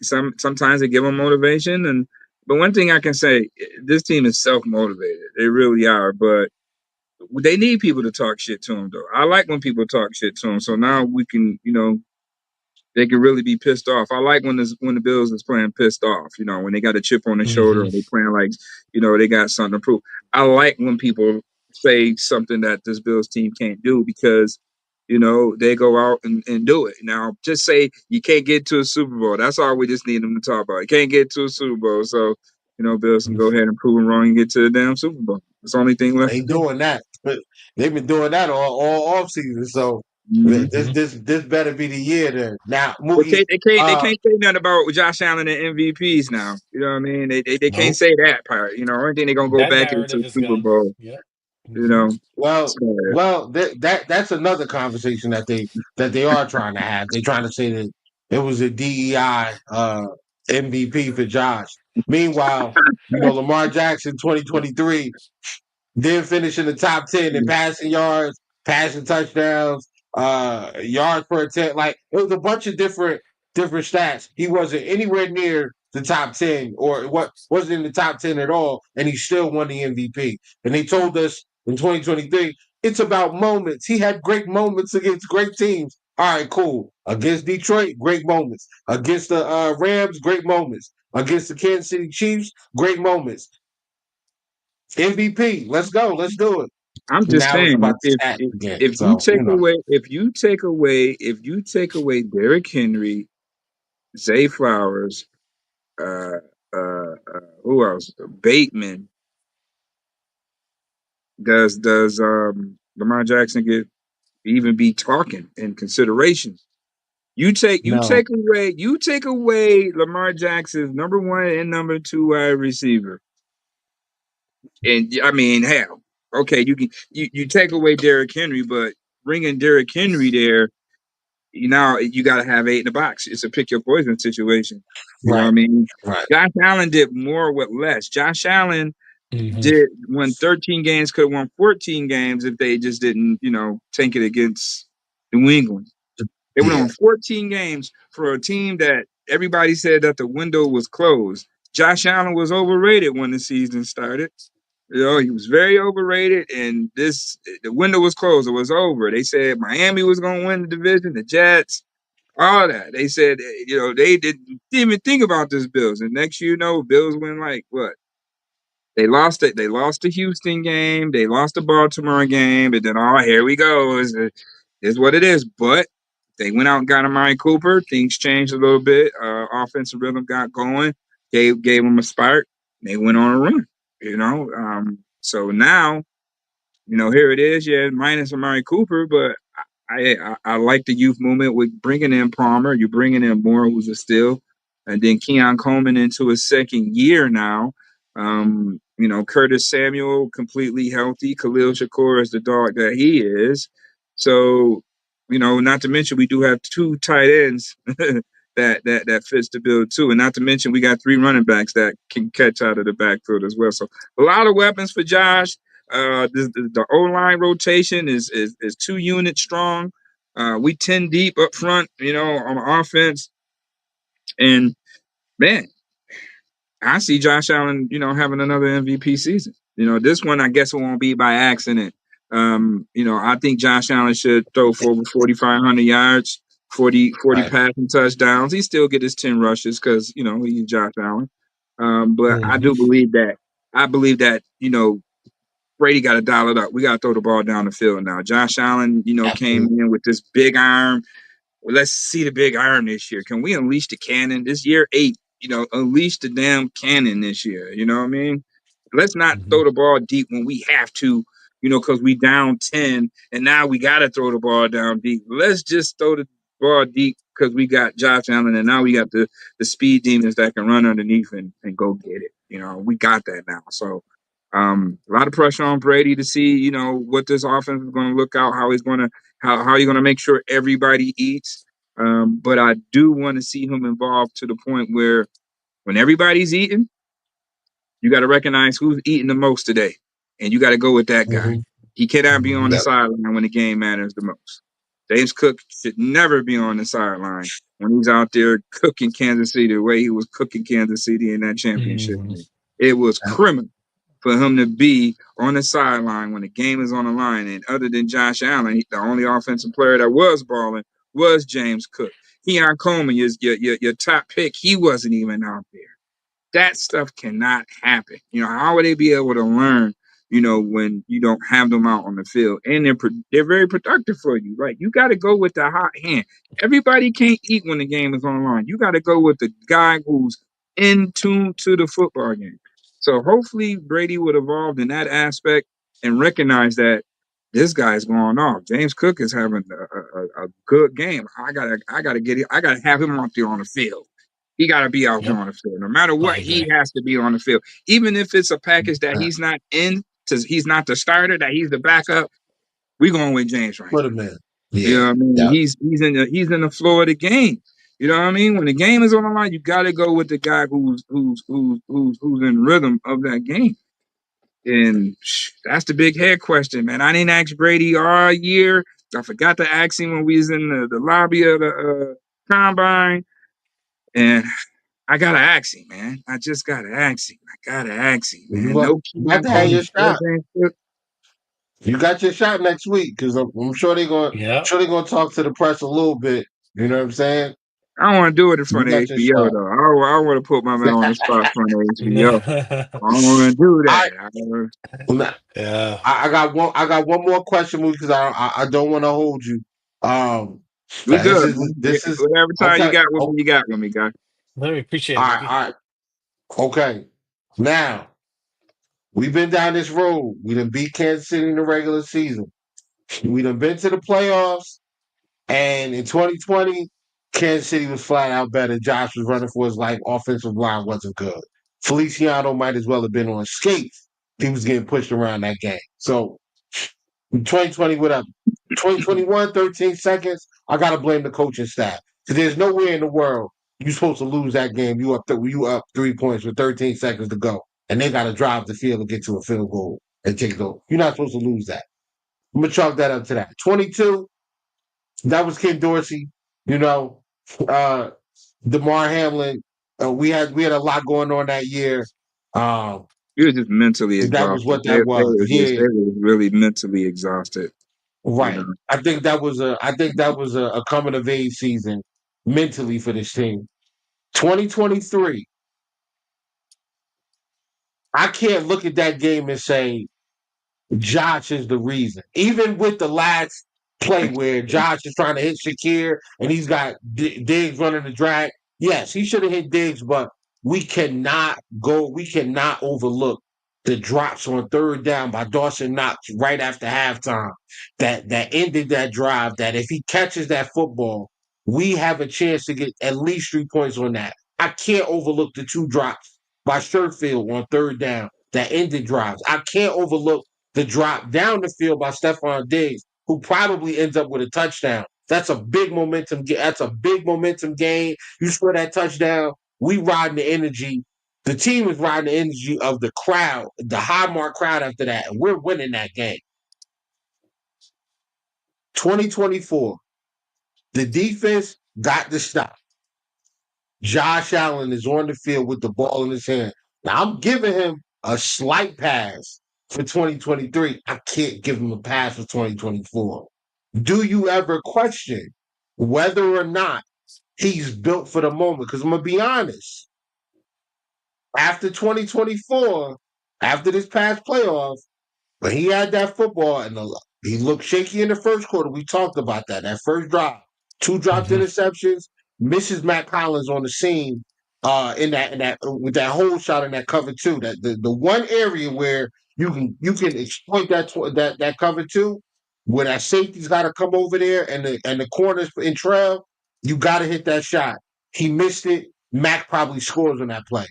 sometimes they give them motivation. But one thing I can say, this team is self-motivated. They really are. But they need people to talk shit to them, though. I like when people talk shit to them. So now we can, they can really be pissed off. I like when the Bills is playing pissed off, when they got a chip on their shoulder and they playing like, they got something to prove. I like when people say something that this Bills team can't do because, they go out and do it. Now, just say you can't get to a Super Bowl. That's all we just need them to talk about. You can't get to a Super Bowl. So, Bills can go ahead and prove them wrong and get to the damn Super Bowl. That's the only thing left. They doing that. They've been doing that all off season. So this better be the year then. Now, Mookie, they can't say nothing about Josh Allen and MVPs now. You know what I mean? They can't say that part. Only thing they're gonna go That back narrative into is Super gone. Bowl. Yeah. Well, that's another conversation that they are trying to have. They're trying to say that it was a DEI MVP for Josh. Meanwhile, Lamar Jackson 2023 didn't finish in the top 10 in passing yards, passing touchdowns, yards per attempt. Like it was a bunch of different stats. He wasn't anywhere near the top 10 or what wasn't in the top 10 at all, and he still won the MVP. And they told us in 2023, it's about moments. He had great moments against great teams. All right, cool. Against Detroit, great moments. Against the Rams, great moments. Against the Kansas City Chiefs, great moments. MVP, let's go, let's do it. I'm just Now it's saying, about the if stats again. if So you take away Derrick Henry, Zay Flowers, who else? Bateman. Does Lamar Jackson even be talking in consideration? You take away Lamar Jackson's number 1 and number 2 wide receiver. And I mean, hell, okay, you take away Derrick Henry, but bringing Derrick Henry there, now you got to have 8 in the box. It's a pick your poison situation. You know what I mean? Right. Josh Allen did more with less. Josh Allen won 13 games, could have won 14 games if they just didn't, tank it against New England. They went on 14 games for a team that everybody said that the window was closed. Josh Allen was overrated when the season started. He was very overrated, and the window was closed. It was over. They said Miami was going to win the division, the Jets, all that. They said, they didn't even think about this Bills. And next year, Bills win like what? They lost it. They lost the Houston game. They lost the Baltimore game. And then, here we go. Is what it is. But they went out and got Amari Cooper. Things changed a little bit. Offensive rhythm got going. Gave them a spark. They went on a run. So now, here it is. Yeah, minus Amari Cooper, but I like the youth movement with bringing in Palmer. You're bringing in Moore, who's a steal, and then Keon Coleman into his second year now. Curtis Samuel completely healthy. Khalil Shakur is the dog that he is. So, not to mention we do have 2 tight ends that fits the bill too, and not to mention we got 3 running backs that can catch out of the backfield as well. So a lot of weapons for Josh. The O line rotation is 2 units strong. We 10 deep up front, on offense. And man, I see Josh Allen, having another MVP season. This one I guess it won't be by accident. I think Josh Allen should throw for over 4,500 yards, 40 Right. passing touchdowns. He still get his 10 rushes because he's Josh Allen. But I Mhm. do believe that. Brady got to dial it up. We got to throw the ball down the field now. Josh Allen, came Absolutely. in with this big arm. Well, let's see the big arm this year. Can we unleash the cannon this year? 8, unleash the damn cannon this year. You know what I mean? Let's not throw Mhm. the ball deep when we have to, because we down 10 and now we got to throw the ball down deep. Let's just throw the ball deep because we got Josh Allen and now we got the speed demons that can run underneath and go get it. We got that now. So a lot of pressure on Brady to see, what this offense is going to look out, how he's going to how you're going to make sure everybody eats. But I do want to see him involved to the point where when everybody's eating, you got to recognize who's eating the most today, and you got to go with that guy. Mm-hmm. He cannot be on Mhm. the Yep. sideline when the game matters the most. James Cook should never be on the sideline when he's out there cooking Kansas City the way he was cooking Kansas City in that championship Mhm. game. It was Yep. criminal for him to be on the sideline when the game is on the line. And other than Josh Allen, the only offensive player that was balling was James Cook. Keon Coleman, your top pick, he wasn't even out there. That stuff cannot happen. How would they be able to learn, when you don't have them out on the field? And they're very productive for you, right? You got to go with the hot hand. Everybody can't eat when the game is on the line. You got to go with the guy who's in tune to the football game. So hopefully Brady would evolve in that aspect and recognize that this guy's going off. James Cook is having a good game. I gotta have him out there on the field. He got to be out there Yep. on the field, no matter I what. He agree. has to be on the field, even if it's a package that he's not in. He's not the starter, that he's the backup. We going with James right Put now. him in. You know Yeah. what I mean? Yep. He's in the flow of the game. You know what I mean? When the game is on the line, you got to go with the guy who's in rhythm of that game. And that's the big head question, man. I didn't ask Brady all year. I forgot to ask him when we was in the lobby of the combine. And I gotta ask him, man. I just gotta ask him. I gotta ask him, man. No You got Keon to have your Coleman, no shot. James Cook. You got your shot next week because I'm sure Yeah. they're gonna talk to the press a little bit. You know what I'm saying? I don't want to do it in You front of got your HBO shot. though. I want to put my man on the spot in front of HBO. Yeah. I don't want to do I that. Now, Yeah. I got one. I got one more question because I don't want to hold you. Um, We good, man. this is Whatever time you okay. got with Oh, me, you got with me, guy. Very appreciate all it, right, Mickey. all right, okay. Now we've been down this road. We done beat Kansas City in the regular season. We done been to the playoffs, and in 2020, Kansas City was flat out better. Josh was running for his life. Offensive line wasn't good. Feliciano might as well have been on skates. He was getting pushed around that game. So 2020, whatever. 2021, 13 seconds. I gotta blame the coaching staff. Because there's nowhere in the world you're supposed to lose that game. You up 3 points with 13 seconds to go. And they gotta drive the field and get to a field goal and take it over. You're not supposed to lose that. I'm gonna chalk that up to that. 22, that was Ken Dorsey. You know, uh DeMar Hamlin. We had a lot going on that year. Um, He was just mentally that was exhausted. what that was. They Yeah. were really mentally exhausted. You Right. know, I think that was a coming of age season mentally for this team. 2023, I can't look at that game and say Josh is the reason. Even with the last play where Josh is trying to hit Shakir and he's got Diggs running the drag. Yes, he should have hit Diggs, but we cannot overlook the drops on third down by Dawson Knox right after halftime that ended that drive. That if he catches that football, we have a chance to get at least 3 points on that. I can't overlook the two drops by Sherfield on third down that ended drives. I can't overlook the drop down the field by Stephon Diggs, who probably ends up with a touchdown. That's a big momentum. That's a big momentum gain. You score that touchdown, we riding the energy The team was riding the energy of the crowd, the high mark crowd after that, and we're winning that game. 2024, the defense got the stop. Josh Allen is on the field with the ball in his hand. Now, I'm giving him a slight pass for 2023. I can't give him a pass for 2024. Do you ever question whether or not he's built for the moment? Because I'm going to be honest. After 2024, after this past playoff, but he had that football and he looked shaky in the first quarter. We talked about that. That first drive, 2 dropped Mhm. interceptions, misses Matt Collins on the scene in that with that whole shot in that cover 2. That the one area where you can exploit that cover 2, where that safety's got to come over there and the corners in trail, you got to hit that shot. He missed it. Mac probably scores on that play.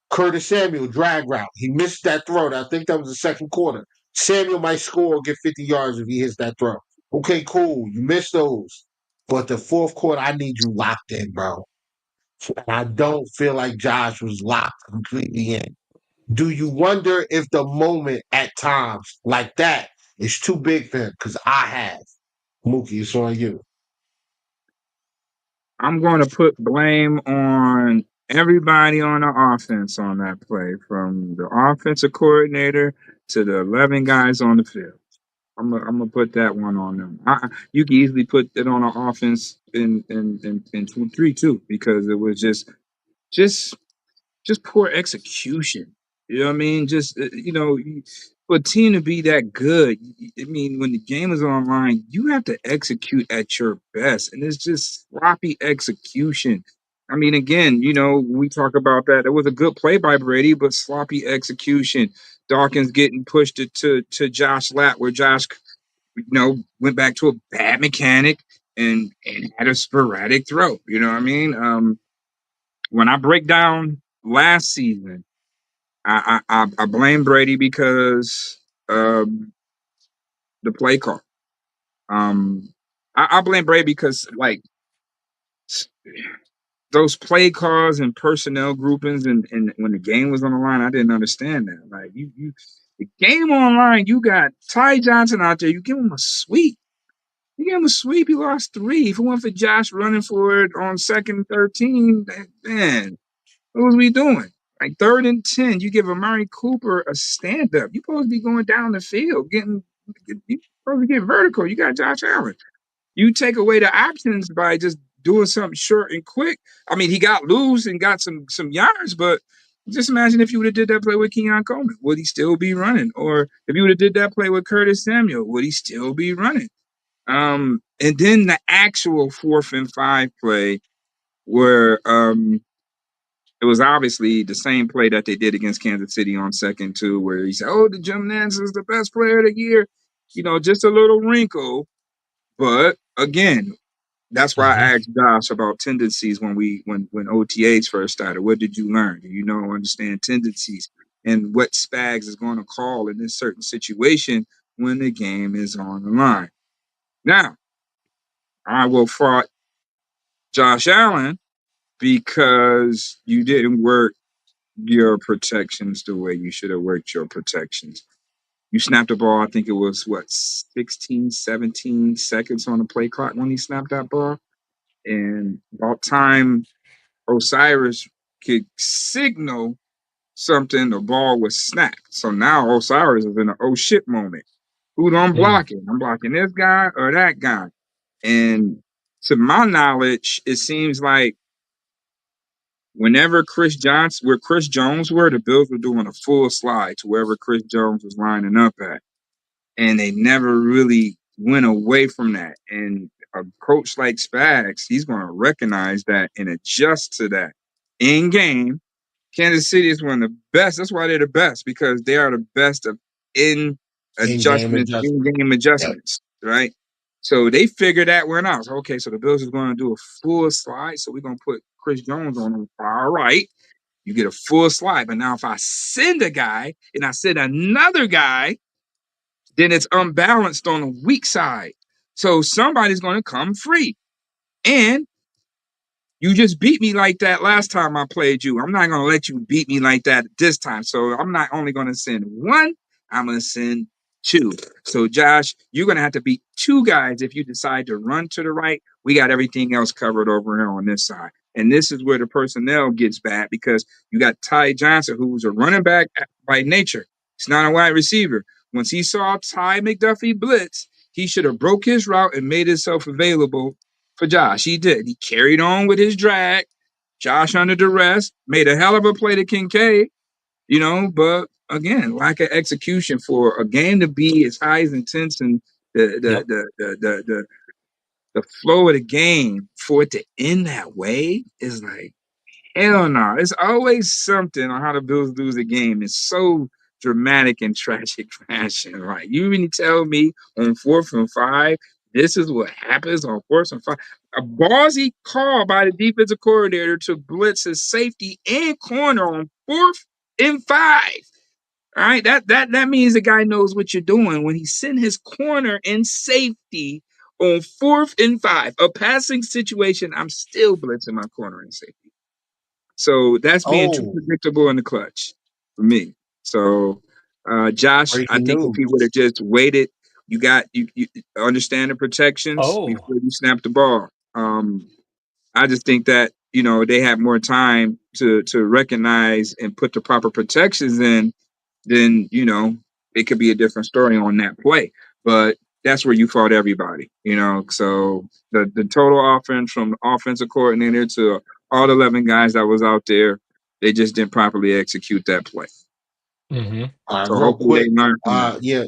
Curtis Samuel drag route. He missed that throw. I think that was the second quarter. Samuel might score or get 50 yards if he hits that throw. Okay, cool. You missed those. But the fourth quarter, I need you locked in, bro. And I don't feel like Josh was locked completely in. Do you wonder if the moment at times like that is too big for him? Because I have. Mookie, it's on you. I'm going to put blame on everybody on the offense on that play, from the offensive coordinator to the 11 guys on the field. I'm gonna put that one on them. You can easily put it on the offense in 2-3 too, because it was just just poor execution. You know what I mean? Just for a team to be that good, I mean, when the game is online, you have to execute at your best, and it's just sloppy execution. I mean, again, we talk about that. It was a good play by Brady, but sloppy execution. Dawkins getting pushed to Josh Lap, where Josh, went back to a bad mechanic and had a sporadic throw. You know what I mean? When I break down last season, I blame Brady because the play call. I blame Brady because those play calls and personnel groupings, and when the game was on the line, I didn't understand that. Like the game online, you got Ty Johnson out there, you give him a sweep. You gave him a sweep. He lost 3. If it went for Josh running for it on 2nd and 13, man, what was we doing? Like 3rd and 10, you give Amari Cooper a stand up. You're supposed to be going down the field, you supposed to get vertical. You got Josh Allen. You take away the options by just doing something short and quick. I mean, he got loose and got some yards, but just imagine if you would have did that play with Keon Coleman, would he still be running? Or if you would have did that play with Curtis Samuel, would he still be running? And then the actual 4th and 5 play where it was obviously the same play that they did against Kansas City on 2nd 2, where he said, "Oh, the Jim Nance is the best player of the year." Just a little wrinkle, but again, that's why I Mhm. asked Josh about tendencies when OTAs first started. What did you learn? Do you understand tendencies and what Spags is going to call in this certain situation when the game is on the line? Now, I will fault Josh Allen because you didn't work your protections the way you should have worked your protections. You snapped the ball, I think it was 16, 17 seconds on the play clock when he snapped that ball. And about time Osiris could signal something, the ball was snapped. So now Osiris is in an oh shit moment. Who do I'm Mm. blocking? I'm blocking this guy or that guy. And to my knowledge, it seems like whenever Chris Jones were, the Bills were doing a full slide to wherever Chris Jones was lining up at. And they never really went away from that. And a coach like Spags, he's going to recognize that and adjust to that. In game, Kansas City is one of the best. That's why they're the best, because they are the best of in In-game adjustment. in-game Yep. adjustments, right? So they figured that one out. So, okay, so the Bills is going to do a full slide. So we're going to put Chris Jones on the far right. You get a full slide. But now if I send a guy and I send another guy, then it's unbalanced on the weak side. So somebody's going to come free. And You just beat me like that last time I played you. I'm not going to let you beat me like that this time. So I'm not only going to send one, I'm going to send two. So, Josh, you're going to have to beat two guys if you decide to run to the right. We got everything else covered over here on this side. And this is where the personnel gets bad because you got Ty Johnson, who's a running back by nature. He's not a wide receiver. Once he saw Ty McDuffie blitz, he should have broke his route and made himself available for Josh. He did. He carried on with his drag. Josh under duress, made a hell of a play to Kincaid, but again, lack of execution for a game to be as high as intense and the the Yep. the the the, the, the flow of the game for it to end that way is like hell no. It's always something on how the Bills lose a game. It's so dramatic and tragic fashion. Right. You mean to tell me on 4th and 5, this is what happens on 4th and 5? A ballsy call by the defensive coordinator to blitz his safety and corner on 4th and 5. All right. That means the guy knows what you're doing when he sent his corner and safety on 4th and 5. A passing situation, I'm still blitzing my corner and safety. So that's being too Oh, predictable in the clutch for me. So, Josh, I breaking think if he would news. have just waited, you understand the protections Oh. before you snap the ball. I just think that they have more time to recognize and put the proper protections in. Then it could be a different story on that play. But that's where you fought everybody. So the total offense from the offensive coordinator to all 11 guys that was out there, they just didn't properly execute that play. Mm-hmm. All right, So real hopefully they quick. learn from that. Yeah,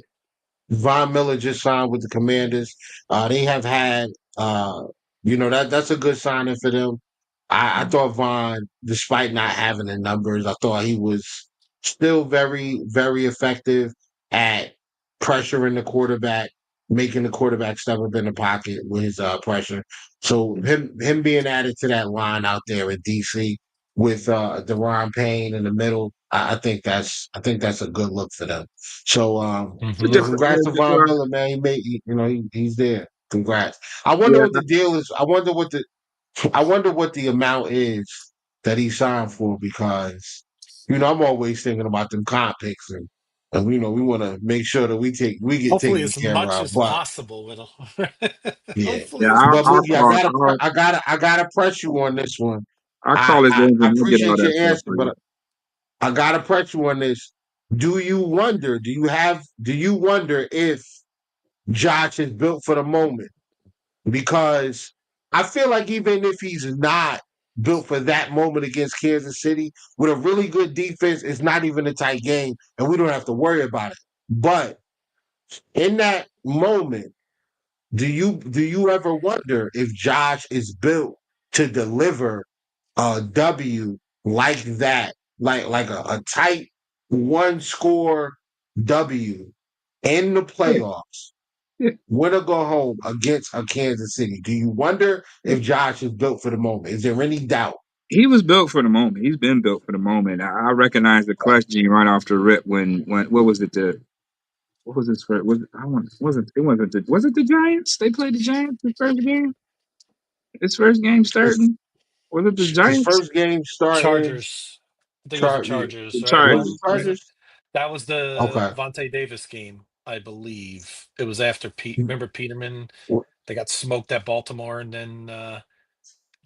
Von Miller just signed with the Commanders. They have had, that's a good signing for them. I thought Von, despite not having the numbers, I thought he was still very, very effective at pressuring the quarterback, making the quarterback step up in the pocket with his pressure. So him being added to that line out there in DC with Deron Payne in the middle, I think that's a good look for them. So It's a Mm-hmm. different congrats to edge as Von well. Miller, man. He's there. Congrats. I wonder Yeah, what the deal is. I wonder what the amount is that he signed for because I'm always thinking about them comp picks and we want to make sure that we get Hopefully taken as care much of. as But possible with yeah, hopefully yeah. as I'll, much but as I'll Boogie, I call. possible. gotta I'll, I gotta I gotta press you on this one. I'll I call his I, agent I and get all appreciate that your stuff answer, for you. but I gotta press you on this. Do you wonder? Do you wonder if Josh is built for the moment? Because I feel like even if he's not built for that moment against Kansas City, with a really good defense, it's not even a tight game, and we don't have to worry about it. But in that moment, do you ever wonder if Josh is built to deliver a W like that, like a tight one score W in the playoffs? Yeah. Win or go home against a Kansas City. Do you wonder if Josh is built for the moment? Is there any doubt? He was built for the moment. He's been built for the moment. I recognize the clutch gene right off the rip when what was it what was his first? Was it the Giants? They played the Giants the first game. His first game His, starting was it the his Giants? first game starting Chargers. I think it was the chart. Chargers, The right? Was it Chargers. Was it? Chargers? That was the Okay. Vontae Davis game, I believe. It was after Pete. Remember Peterman? They got smoked at Baltimore, and then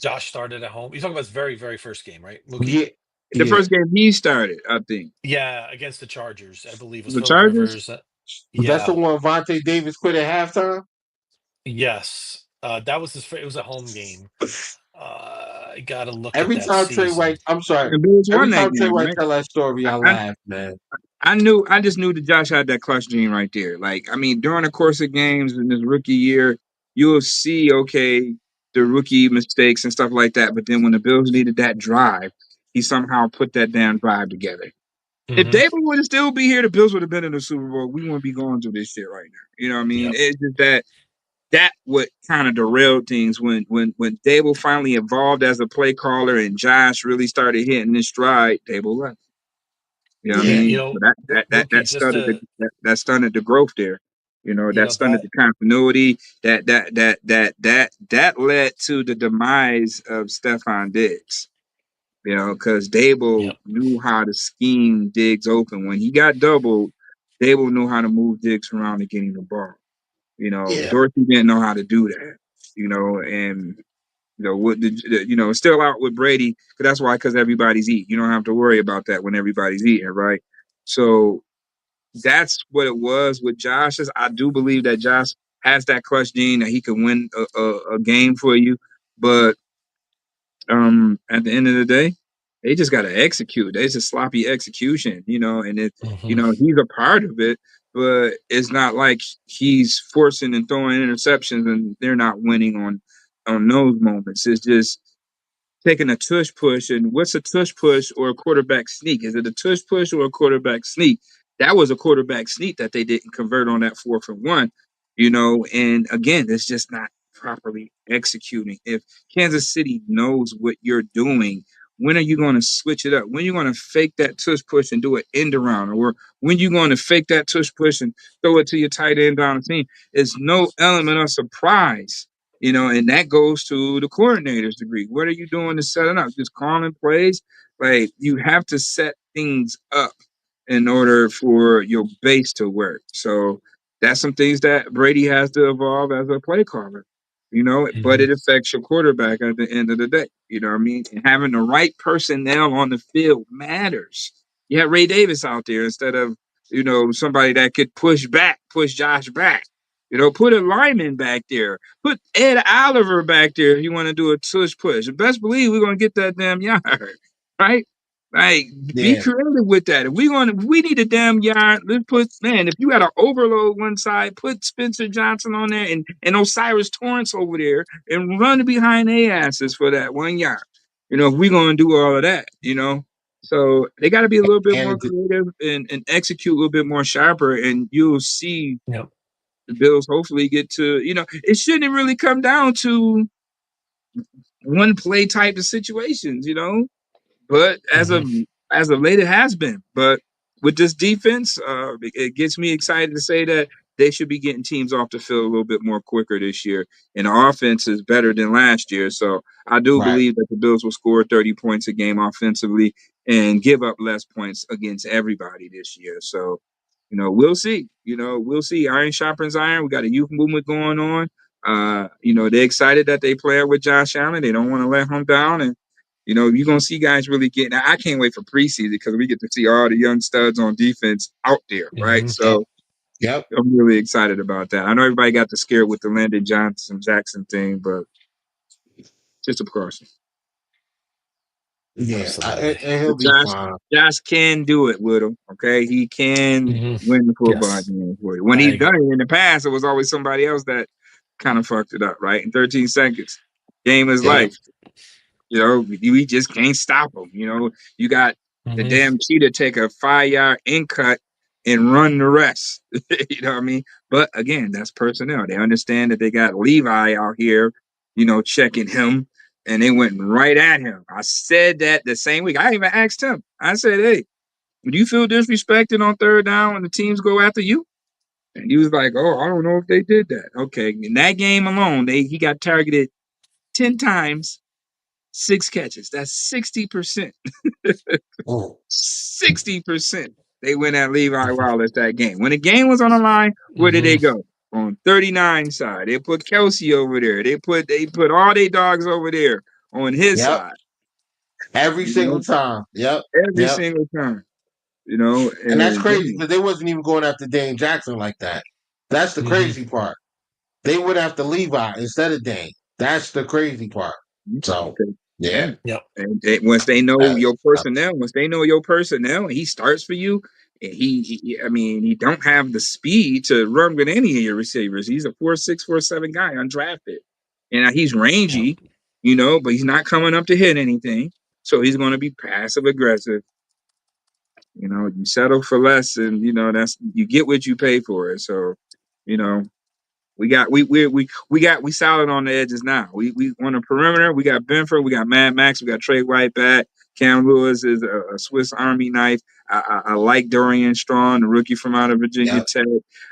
Josh started at home. You talking about his very, very first game, right, Mookie? Yeah, The yeah. first game he started, I think. Yeah, against the Chargers, I believe was The Philip Chargers. Rivers. That's the Yeah, one Vontae Davis quit at halftime. yes, that was it was a home game. I gotta look at Every that time Trey season. White, I'm sorry. The Bills Every won that time Trey game, White right? tell that story, I I, laugh, man. I just knew that Josh had that clutch gene right there. Like, I mean, during the course of games in his rookie year, you'll see, okay, the rookie mistakes and stuff like that. But then when the Bills needed that drive, he somehow put that damn drive together. If Hmm. Dable would have still be here, the Bills would have been in the Super Bowl. We wouldn't be going through this shit right now. You know what I mean? Yep. It's just that what kind of derailed things when Dable finally evolved as a play caller and Josh really started hitting his stride, Dable left. You know what I Yeah, Yeah. mean? So that Mookie, just stunted the growth there. You know, You that know stunted that. the continuity. That led to the demise of Stephon Diggs. You know, because Dable Yep. knew how to scheme Diggs open. When he got doubled, Dable knew how to move Diggs around to get him the ball. You know, Yeah. Dorsey didn't know how to do that. You know, and still out with Brady because that's why, because everybody's eating. You don't have to worry about that when everybody's eating, right? So that's what it was with Josh. I do believe that Josh has that clutch gene that he can win a game for you, but at the end of the day, they just got to execute. It's a sloppy execution, and Hmm. he's a part of it, but it's not like he's forcing and throwing interceptions and they're not winning on those moments. It's just taking a tush push. And what's a tush push or a quarterback sneak? Is it a tush push or a quarterback sneak? That was a quarterback sneak that they didn't convert on that 4 for 1, and again, it's just not properly executing. If Kansas City knows what you're doing, when are you going to switch it up? When are you going to fake that tush push and do an end around? Or when you going to fake that tush push and throw it to your tight end down the team? It's no element of surprise, and that goes to the coordinator's degree. What are you doing to set it up? Just calling plays? Like, you have to set things up in order for your base to work. So that's some things that Brady has to evolve as a play caller, but Hmm. it affects your quarterback at the end of the day. You know what I mean? And having the right personnel on the field matters. You had Ray Davis out there instead of, somebody that could push Josh back. Put a lineman back there. Put Ed Oliver back there if you want to do a tush push. Best believe we're gonna get that damn yard, right? Like, be Yeah. creative with that. If we need a damn yard, let's put, man, if you got an overload one side, put Spencer Johnson on there and Osiris Torrance over there and run behind their asses for that 1 yard. If we're gonna do all of that, So they gotta be a little bit more And creative and execute a little bit more sharper, and you'll see Yep. the Bills hopefully get to, it shouldn't really come down to one play type of situations. But Hmm. as of late, it has been. But with this defense, it gets me excited to say that they should be getting teams off the field a little bit more quicker this year. And the offense is better than last year. So I do right. believe that the Bills will score 30 points a game offensively and give up less points against everybody this year. So, we'll see. We'll see. Iron sharpens iron. We got a youth movement going on. They're excited that they play with Josh Allen. They don't want to let him down. And you're gonna see guys really getting. I can't wait for preseason because we get to see all the young studs on defense out there, right? Hmm. Yep. So Yep. I'm really excited about that. I know everybody got the scare with the Landon Johnson Jackson thing, but just a precaution. Yeah. Absolutely. And he'll But be fine. Josh can do it with him. Okay, he can Hmm. win the football Yes, game for you. When I he's agree. done it in the past, it was always somebody else that kind of fucked it up, right? In 13 seconds, game is Yep. Yep. life. We just can't stop them. You got the Hmm. damn cheetah take a 5 yard in cut and run the rest. You know what I mean? But again, that's personnel. They understand that they got Levi out here, checking him, and they went right at him. I said that the same week. I even asked him. I said, "Hey, do you feel disrespected on third down when the teams go after you?" And he was like, "Oh, I don't know if they did that." Okay, in that game alone, he got targeted 10 times, 6 catches. That's 60%. Oh. 60%. They went at Levi Wallace that game. When the game was on the line, where did Hmm. they go? On 39 side. They put Kelsey over there. They put all their dogs over there on his Yep. side. Every You know, single time. Yep. every Yep. single time. And that's And crazy because they wasn't even going after Dane Jackson like that. That's the Hmm. crazy part. They went after Levi instead of Dane. That's the crazy part. So, okay. yeah. Yeah. Yep. And once they know That's your personnel, and he starts for you, and I mean, he don't have the speed to run with any of your receivers. He's a 4'6", 4'7" guy, undrafted, and he's Yep. rangy, but he's not coming up to hit anything. So he's going to be passive aggressive. You settle for less, and that's you get what you pay for it. So, you know, we solid on the edges now. We on the perimeter. We got Benford. We got Mad Max. We got Trey White back. Cam Lewis is a Swiss Army knife. I like Dorian Strong, the rookie from out of Virginia Yeah, Tech.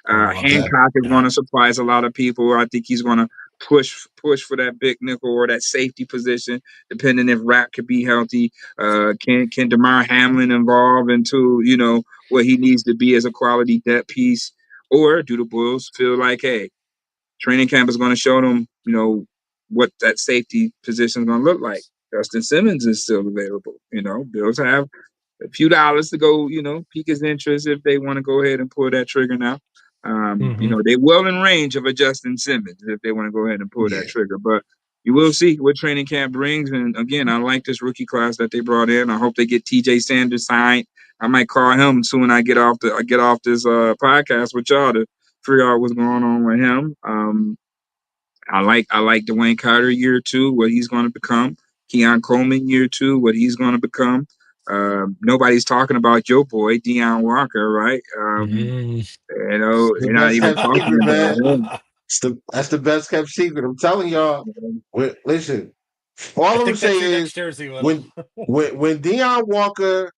I love that. Hancock is going Yeah. to surprise a lot of people. I think he's going to push for that big nickel or that safety position, depending if Rapp could be healthy. Can Damar Hamlin evolve into what he needs to be as a quality depth piece, or do the Bulls feel like, hey, training camp is going to show them, what that safety position is going to look like? Justin Simmons is still available. Bills have a few dollars to go, pique his interest if they want to go ahead and pull that trigger now. Hmm. They well in range of a Justin Simmons if they want to go ahead and pull yeah. that trigger. But you will see what training camp brings. And again, I like this rookie class that they brought in. I hope they get TJ Sanders signed. I might call him soon. I get off this podcast with y'all to figure out what's going on with him. I like Dwayne Carter year 2, what he's going to become. Keon Coleman year 2, what he's going to become. Nobody's talking about your boy Deion Walker, right? The They're not best even kept talking secret, about man. him. That's the best kept secret. I'm telling y'all. Listen, all I I'm think that's your saying next is jersey with him. when Deion Walker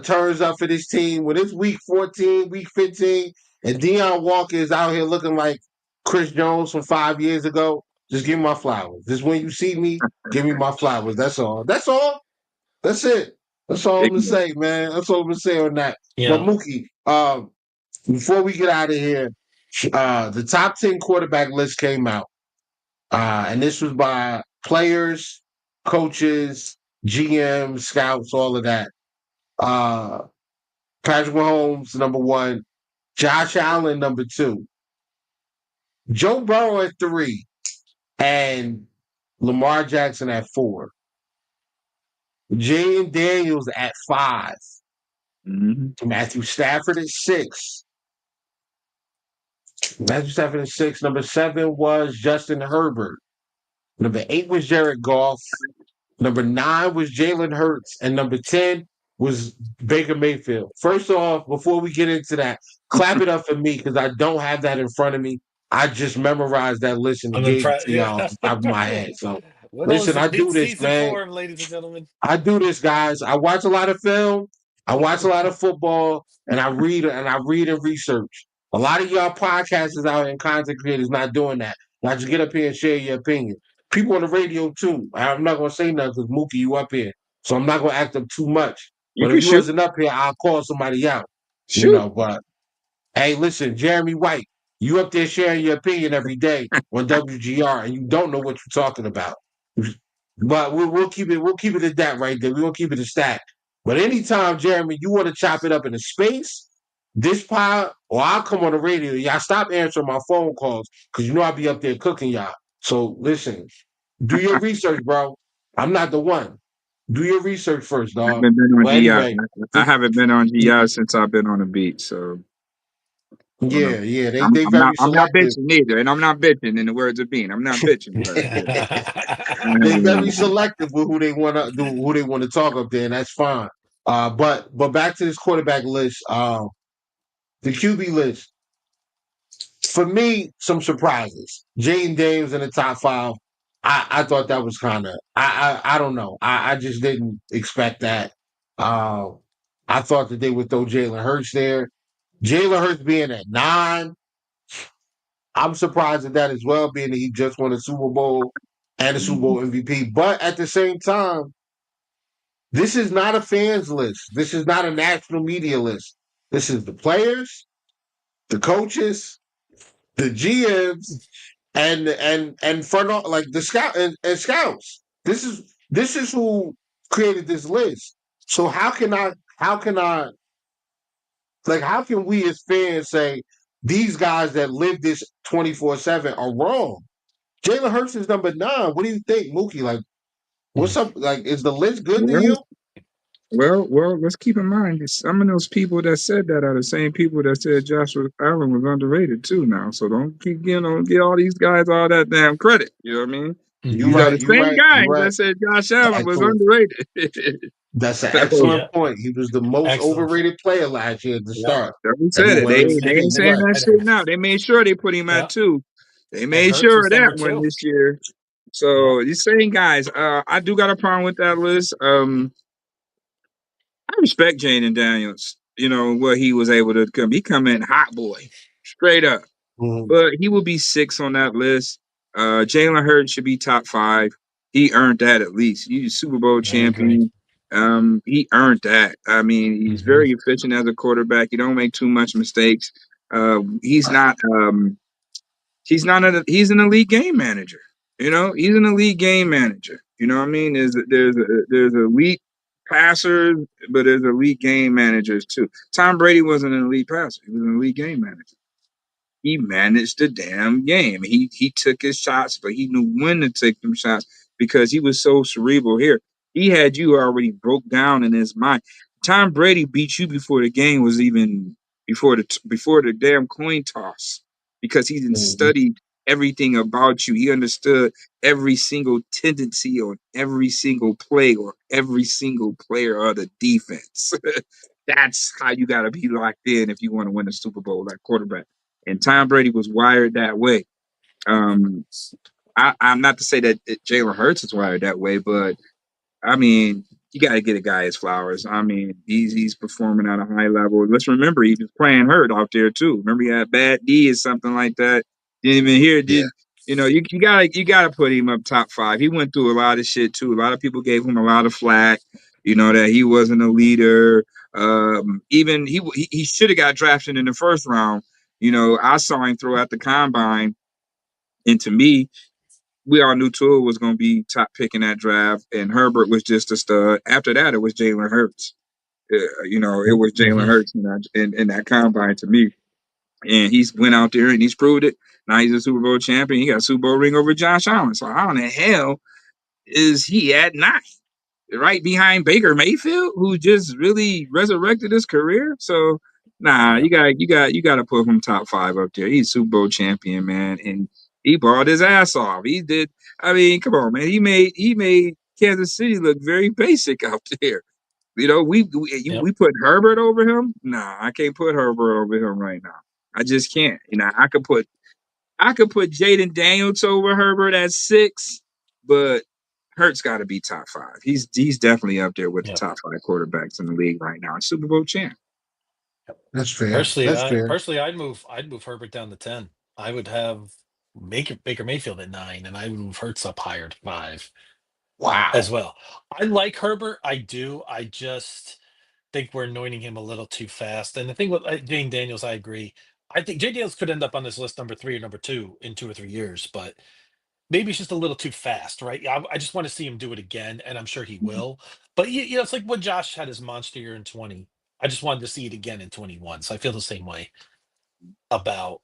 turns up for this team, when it's week 14, week 15, and Deion Walker is out here looking like Chris Jones from 5 years ago, just give me my flowers. Just when you see me, give me my flowers. That's all. That's all. That's it. That's all I'm gonna say, man. That's all I'm gonna say on that. But Yeah. Mookie, before we get out of here, the top 10 quarterback list came out. And this was by players, coaches, GMs, scouts, all of that. Patrick Mahomes, number 1. Josh Allen, number 2. Joe Burrow at 3. And Lamar Jackson at 4. Jaden Daniels at 5. Mm-hmm. Matthew Stafford at 6. Matthew Stafford at 6. Number 7 was Justin Herbert. Number 8 was Jared Goff. Number 9 was Jalen Hurts. And number 10 was Baker Mayfield. First off, before we get into that, clap it up for me because I don't have that in front of me. I just memorized that list and I'm gave it impressed. to y'all Yeah. off the top of my head. So What else? listen, I do this, Mid-season man. form, ladies and gentlemen. I do this, guys. I watch a lot of film. I watch a lot of football, and I read and research. A lot of y'all podcasters out and content creators not doing that. Now just get up here and share your opinion. People on the radio too. I'm not gonna say nothing because Mookie, you up here, so I'm not gonna act up too much. You But can if you shoot. wasn't up here, I'll call somebody out. Shoot. But hey, listen, Jeremy White, you up there sharing your opinion every day on WGR, and you don't know what you're talking about. But we'll keep it at that right there. We won't keep it a stack. But anytime, Jeremy, you want to chop it up in a space, this pod, or I'll come on the radio. Y'all stop answering my phone calls because I'll be up there cooking y'all. So listen, do your research, bro. I'm not the one. Do your research first, I dog. haven't been on But GI. anyway, I haven't been on GI since I've been on the beat. So I don't know. yeah, they I'm very not selective. bitching either, and I'm not bitching in the words of Bean. I'm not bitching, but They very selective with who they want to talk up there, and that's fine. But back to this quarterback list, the QB list. For me, some surprises. Jaden Daniels in the top 5. I thought that was kind of I don't know. I just didn't expect that. I thought that they would throw Jalen Hurts there. Jalen Hurts being at 9. I'm surprised at that as well, being that he just won a Super Bowl and a Super Bowl MVP. But at the same time, this is not a fans list. This is not a national media list. This is the players, the coaches, the GMs, and front like the scout and scouts. This is who created this list. So how can we as fans say these guys that live this 24/7 are wrong? Jalen Hurts is number 9. What do you think, Mookie? Like, what's up? Like, is the list good to you? well, let's keep in mind that some of those people that said that are the same people that said Joshua Allen was underrated too. Now, so don't keep get all these guys all that damn credit. You know what I mean? You These are right. the You same right. You guys right. that said Josh Allen was Excellent. underrated. That's an So, excellent Yeah. point. He was the most Excellent. overrated player last year at the Yeah. start. we said it. Everyone They else they hated ain't him. saying that And, shit now. They made sure they put him yeah. at 2. They And made Hurts sure was of that number one 2. this year. Yeah. So these same guys, I do got a problem with that list. I respect Jaden Daniels. You know what he was able to come. He come in hot boy, straight up. Mhm. But he will be 6 on that list. Jalen Hurts should be top 5. He earned that at least. He's Super Bowl I agree. champion. He earned that. I mean, he's Hmm. very efficient as a quarterback. He don't make too much mistakes. He's not. He's an elite game manager. You know, he's an elite game manager. You know what I mean? There's elite passers, but there's elite game managers too. Tom Brady wasn't an elite passer. He was an elite game manager. He managed the damn game. He took his shots, but he knew when to take them shots because he was so cerebral here. He had you already broke down in his mind. Tom Brady beat you before the game was even before the damn coin toss because he didn't Mhm. studied everything about you. He understood every single tendency on every single play or every single player of the defense. That's how you got to be locked in if you want to win a Super Bowl, like quarterback. And Tom Brady was wired that way. Um, I'm not to say that Jalen Hurts is wired that way, but I mean, you got to get a guy his flowers. I mean, he's performing at a high level. Let's remember he was playing hurt out there too. Remember he had bad D or something like that. Didn't even hear. Yeah. Did you gotta put him up top 5. He went through a lot of shit too. A lot of people gave him a lot of flack. You know that he wasn't a leader. Even he should have got drafted in the first round. You know, I saw him throw out the combine, and to me, we all knew Tua was going to be top pick in that draft, and Herbert was just a stud. After that, it was Jalen Hurts. You know, it was Jalen Hmm. Hurts in that combine to me. And he's went out there and he's proved it. Now he's a Super Bowl champion. He got a Super Bowl ring over Josh Allen. So how in the hell is he at 9? Right behind Baker Mayfield, who just really resurrected his career. So nah, Yeah. you got to put him top 5 up there. He's Super Bowl champion, man, and he balled his ass off. He did. I mean, come on, man. He made Kansas City look very basic out there. You know, Yep. we put Herbert over him. Nah, I can't put Herbert over him right now. I just can't. You know, I could put Jaden Daniels over Herbert at 6, but Hurts got to be top 5. He's definitely up there with the Yep. top 5 quarterbacks in the league right now. Super Bowl champ. That's fair. Personally, That's I fair. personally I'd move Herbert down to 10. I would have Baker Mayfield at 9, and I would move Hurts up higher to 5 as Wow. well. I like Herbert. I do. I just think we're anointing him a little too fast. And the thing with Jane Daniels, I agree. I think Jay Daniels could end up on this list number 3 or number 2 in 2 or 3 years, but maybe it's just a little too fast, right? I just want to see him do it again, and I'm sure he will. But it's like when Josh had his monster year in 20. I just wanted to see it again in 21. So I feel the same way about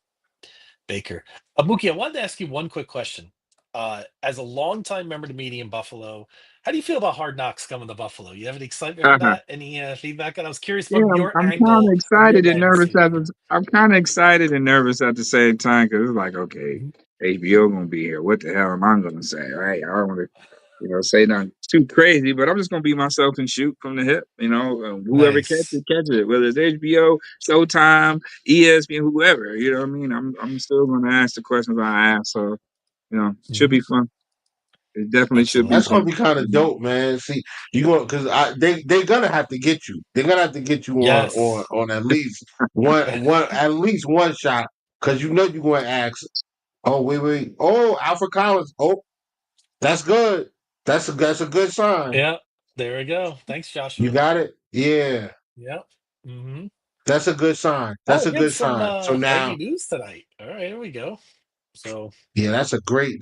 Baker. Mookie, I wanted to ask you one quick question. As a longtime member to media in Buffalo, how do you feel about Hard Knocks coming to Buffalo? You have any excitement for Uh-huh. that? Any feedback? And I was curious Yeah, from your I'm kind of angle, from your excited and lens, nervous see what you think. I'm kind of excited and nervous at the same time because it's like, okay, Mhm. HBO gonna be here. What the hell am I gonna say? Right? I don't want to, say nothing too crazy, but I'm just gonna be myself and shoot from the hip. Whoever Nice. catches it, whether it's HBO, Showtime, ESPN, whoever. You know what I mean? I'm still gonna ask the questions I ask. So it should Mhm. be fun. It definitely should be That's Absolutely. gonna fun. be kind of dope, man. See, you going because they're gonna have to get you. They're gonna have to get you Yes. on at least one shot because you're going to ask. Oh wait. Oh, Alfred Collins. Oh, that's good. That's a good sign. Yeah. There we go. Thanks, You Joshua. got it. Yeah, Yep. Hmm. that's a good sign. Oh, That's a we have good some sign. So early now, news tonight. All right, here we go. So, yeah, that's a great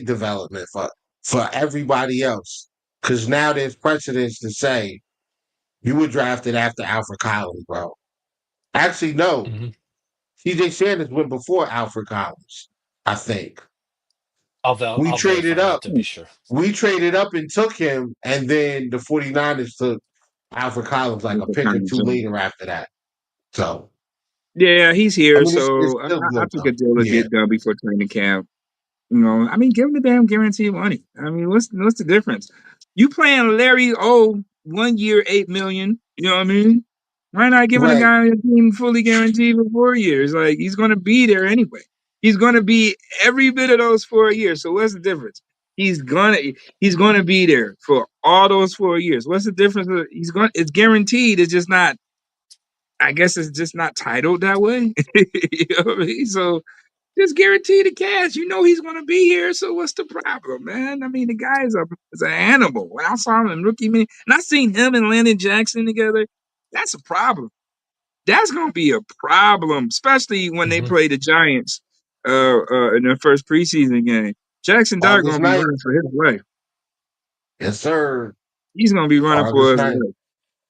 development for everybody else because now there's precedence to say you were drafted after Alfred Collins, bro. Actually, no. mhm. CJ Sanders went before Alfred Collins, I think. We I'll traded verify up. that to be sure. We traded up and took him, and then the 49ers took Alfred Collins like a pick or two later after that. So, Yeah, he's I here. mean, it's So still I good, took a though. deal to Yeah, get done before training camp. I mean, give him the damn guaranteed money. I mean, what's the difference? You playing Larry O 1 year, 8 million. You know what I mean? Why not giving a right. guy a team fully guaranteed for 4 years? Like he's going to be there anyway. He's going to be every bit of those 4 years. So what's the difference? he's gonna be there for all those 4 years. What's the difference? It's guaranteed. It's just not. I guess it's just not titled that way. You know what I mean? So just guarantee the cash. You know he's gonna be here. So what's the problem, man? I mean, the guy is an animal. When I saw him in rookie mini, and I seen him and Landon Jackson together, that's a problem. That's gonna be a problem, especially when they Mhm. play the Giants in their first preseason game. Jackson Dart August gonna be 9th. running for his life. Yes, sir. He's gonna be running for August his 9th. life.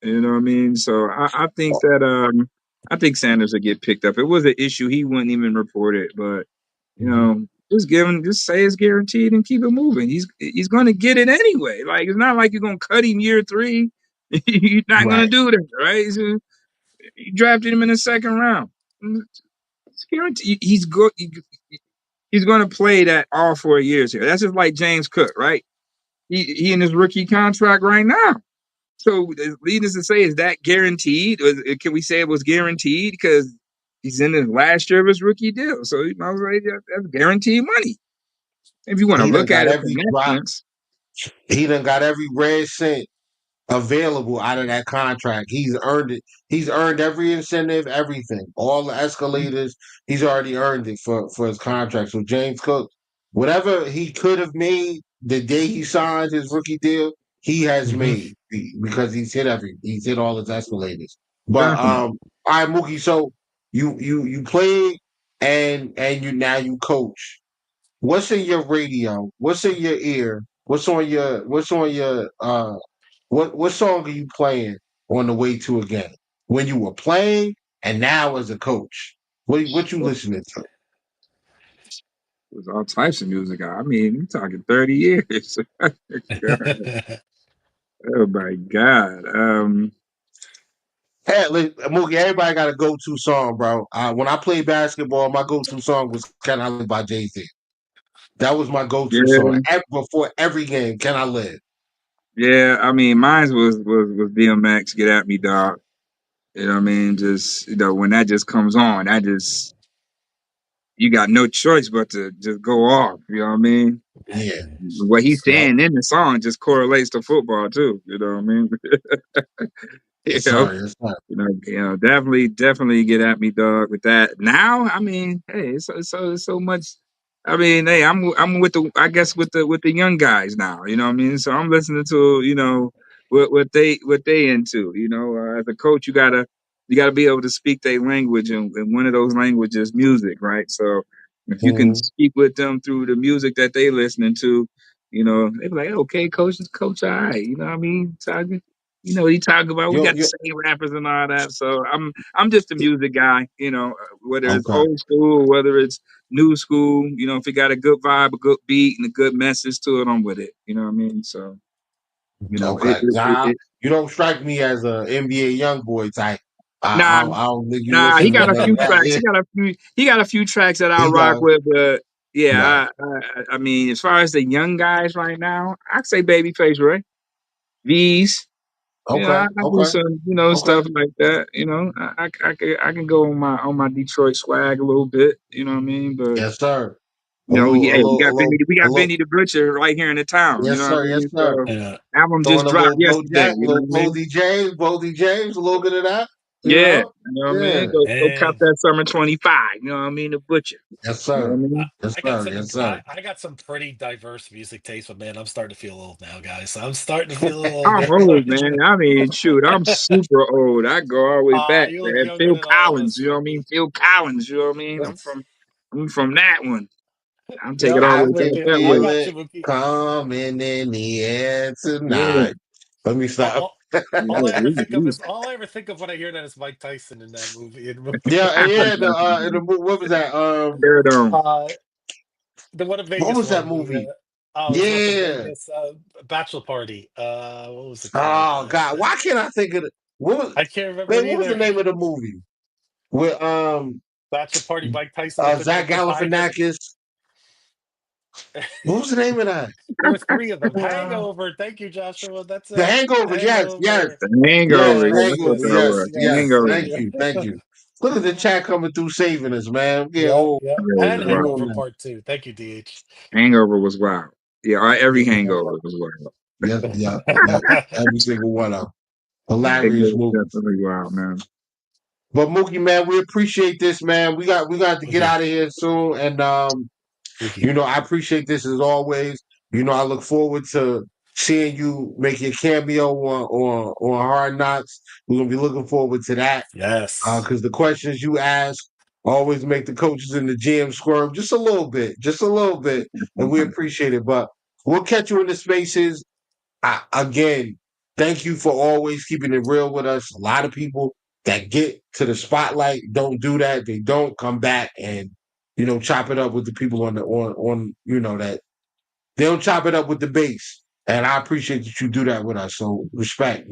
You know what I mean? So I think that I think Sanders will get picked up. It was an issue, he wouldn't even report it, but you Mhm. know, just say it's guaranteed and keep it moving. He's gonna get it anyway. Like it's not like you're gonna cut him year 3. You're not gonna Right. do that, right? So, you drafted him in the second round. It's guaranteed. He's going to play that all 4 years here. That's just like James Cook, right? He in his rookie contract right now. So needless to say, is that guaranteed? Can we say it was guaranteed because he's in his last year of his rookie deal? So I was like, that's guaranteed money. If you want to He done look at got it from every that drop. sense, He done got every red cent available out of that contract. He's earned it. He's earned every incentive, everything, all the escalators. He's already earned it for his contract. So James Cook, whatever he could have made the day he signed his rookie deal, he has Mhm. made because he's hit all his escalators. But definitely. all right, Mookie. So you played and you coach. What's in your radio? What's in your ear? What song are you playing on the way to a game? When you were playing and now as a coach? What you listening to? There's all types of music. I mean, you're talking 30 years. Oh my God. Hey, Mookie, everybody got a go-to song, bro. When I played basketball, my go-to song was "Can I Live" by Jay-Z. That was my go-to song. Yeah, Before every game, "Can I Live?" yeah. I mean, mine was DMX. Get at me, dog. You know what I mean? Just when that just comes on, you got no choice but to just go off. You know what I mean? Yeah. What he's Yep. saying in the song just correlates to football too. You know what I mean? you Yes, know, sir. Yes, sir. definitely get at me, dog, with that. Now, I mean, hey, it's so much. I mean, hey, I'm with I guess with the young guys now. You know what I mean? So I'm listening to what they into. As a coach, you gotta be able to speak their language, and one of those languages, music, right? So if you can Mhm. speak with them through the music that they listening to, they be like, okay, coach, all right. You know what I mean? What he talking about. We got the You same rappers and all that. So I'm just a music guy. Whether it's okay. old school, whether it's new school. If it got a good vibe, a good beat, and a good message to it, I'm with it. You know what I mean? So it, Okay. it, it, Nah, it you don't strike me as a NBA young boy type. nah, I don't think you nah. He listen to got a none of few that. tracks. Yeah, He got a few tracks that I he rock does. with. But Right. yeah, I mean, as far as the young guys right now, I'd say Babyface Ray, V's. Okay. I do Okay. some, Okay. stuff like that. I can go on my Detroit swag a little bit. You know what I mean? But Yes, sir. yeah, we A got little. Benny the Butcher right here in the town. You Yes, know what I sir. Yes, mean? sir. So Yeah. album just Throwing a dropped little Bo yesterday. Jack, You know little what I mean? Boldy James, a little bit of that. You Yeah, know. you know what I mean? Yeah. Go cop And that summer 25. You know what I mean? The Butcher. Yes, You know what I sir. I, mean? Yes, I got sir. some Yes, sir. I got some pretty diverse music taste, but man, I'm starting to feel old now, guys. I'm starting to feel a little I'm bit old, like man. I mean, shoot, I'm super old. I go all the way back, you look man. younger Phil than all of Collins. us, You know what I mean? Mookie. Phil Collins. You know what I mean? I'm from that one. I'm taking Yep, all the I I'm way with back can you. that I way. feel got it you, Mookie. coming in the air Yeah. tonight. Let me stop. All, all I Yeah, ever think of is all I ever think of when I hear that is Mike Tyson in that movie. Yeah, yeah. What was that? Paradome. Uh, the one in What Vegas was that one. movie? It was about the Yeah. Vegas bachelor party. What was it called? Oh God, why can't I think of it? What was I can't remember it man? What was the either. name of the movie with Bachelor party. Mike Tyson with Zach Vanessa Tiger. Galifianakis? What was the name of that? There was three of them. Hangover. Thank you, Joshua. That's The it. Hangover. Yes, yes, Hangover. The yes. Hangover. The Yeah, Yes, that's what yes, Hangover. that Yes, yes, was. The yes. yes. Hangover. Thank you, thank you. Look at the chat coming through, saving us, man. Yeah, Yeah, oh, yeah. Yeah, And wow. come on Hangover now. Part 2. Thank you, DH. Hangover was wild. Yeah, every hangover is wild. Yep. Every single one of them. Hilarious Hangover is movie. definitely wild, man. But Mookie, man, we appreciate this, man. We got to Thank get you. out of here soon, and Thank you. I appreciate this as always. I look forward to seeing you make your cameo on Hard Knocks. We're gonna be looking forward to that Yes. because the questions you ask always make the coaches and the GM squirm just a little bit, and we appreciate it. But we'll catch you in the spaces. Again, thank you for always keeping it real with us. A lot of people that get to the spotlight don't do that. They don't come back and chop it up with the people on that they don't chop it up with the base. And I appreciate that you do that with us. So respect,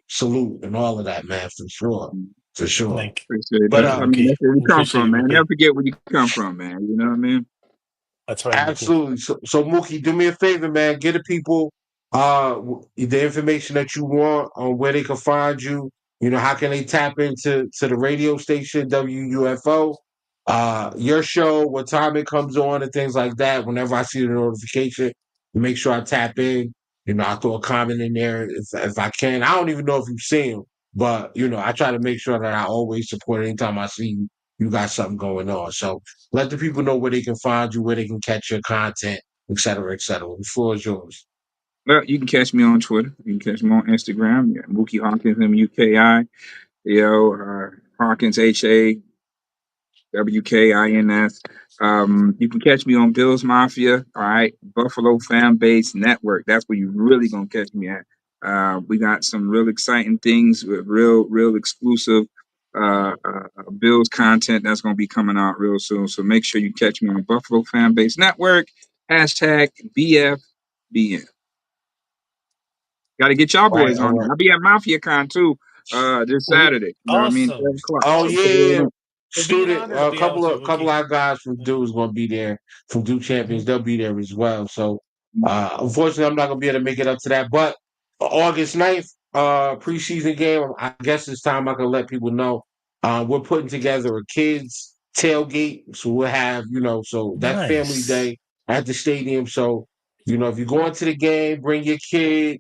salute and all of that, man, for sure. For sure. Appreciate But that. I mean, Mookie. that's where we come Appreciate from, you, man. Mookie. Never forget where you come from, man. You know what I mean? That's right, Mookie. absolutely. So Mookie, do me a favor, man. Get the people the information that you want on where they can find you. How can they tap into the radio station WUFO, your show, what time it comes on, and things like that. Whenever I see the notification, make sure I tap in. I throw a comment in there if I can. I don't even know if you see them, but I try to make sure that I always support anytime I see you got something going on. So let the people know where they can find you, where they can catch your content, et cetera, et cetera. The floor is yours. Well, you can catch me on Twitter. You can catch me on Instagram. Yeah, Mookie Hawkins, MUKI. Hawkins, HAWKINS. You can catch me on Bills Mafia. All right. Buffalo Fan Base Network. That's where you really going to catch me at. We got some real exciting things with real exclusive Bills content that's going to be coming out real soon. So make sure you catch me on Buffalo Fan Base Network. #BFBN. Got to get y'all Right, boys all on right. there. I'll be at MafiaCon too this Saturday. You know what I mean? Awesome. 7 o'clock. Oh So put Awesome. it yeah, on. It'd be an student. honor to A be out with you, couple of Mookie. our guys from Yeah. Duke is going to be there from Duke Champions. Mhm. They'll be there as well. So unfortunately, I'm not going to be able to make it up to that. But August 9th, preseason game. I guess it's time I can let people know. We're putting together a kids tailgate, so we'll have so that family Nice. day at the stadium. So if you're going to the game, bring your kid.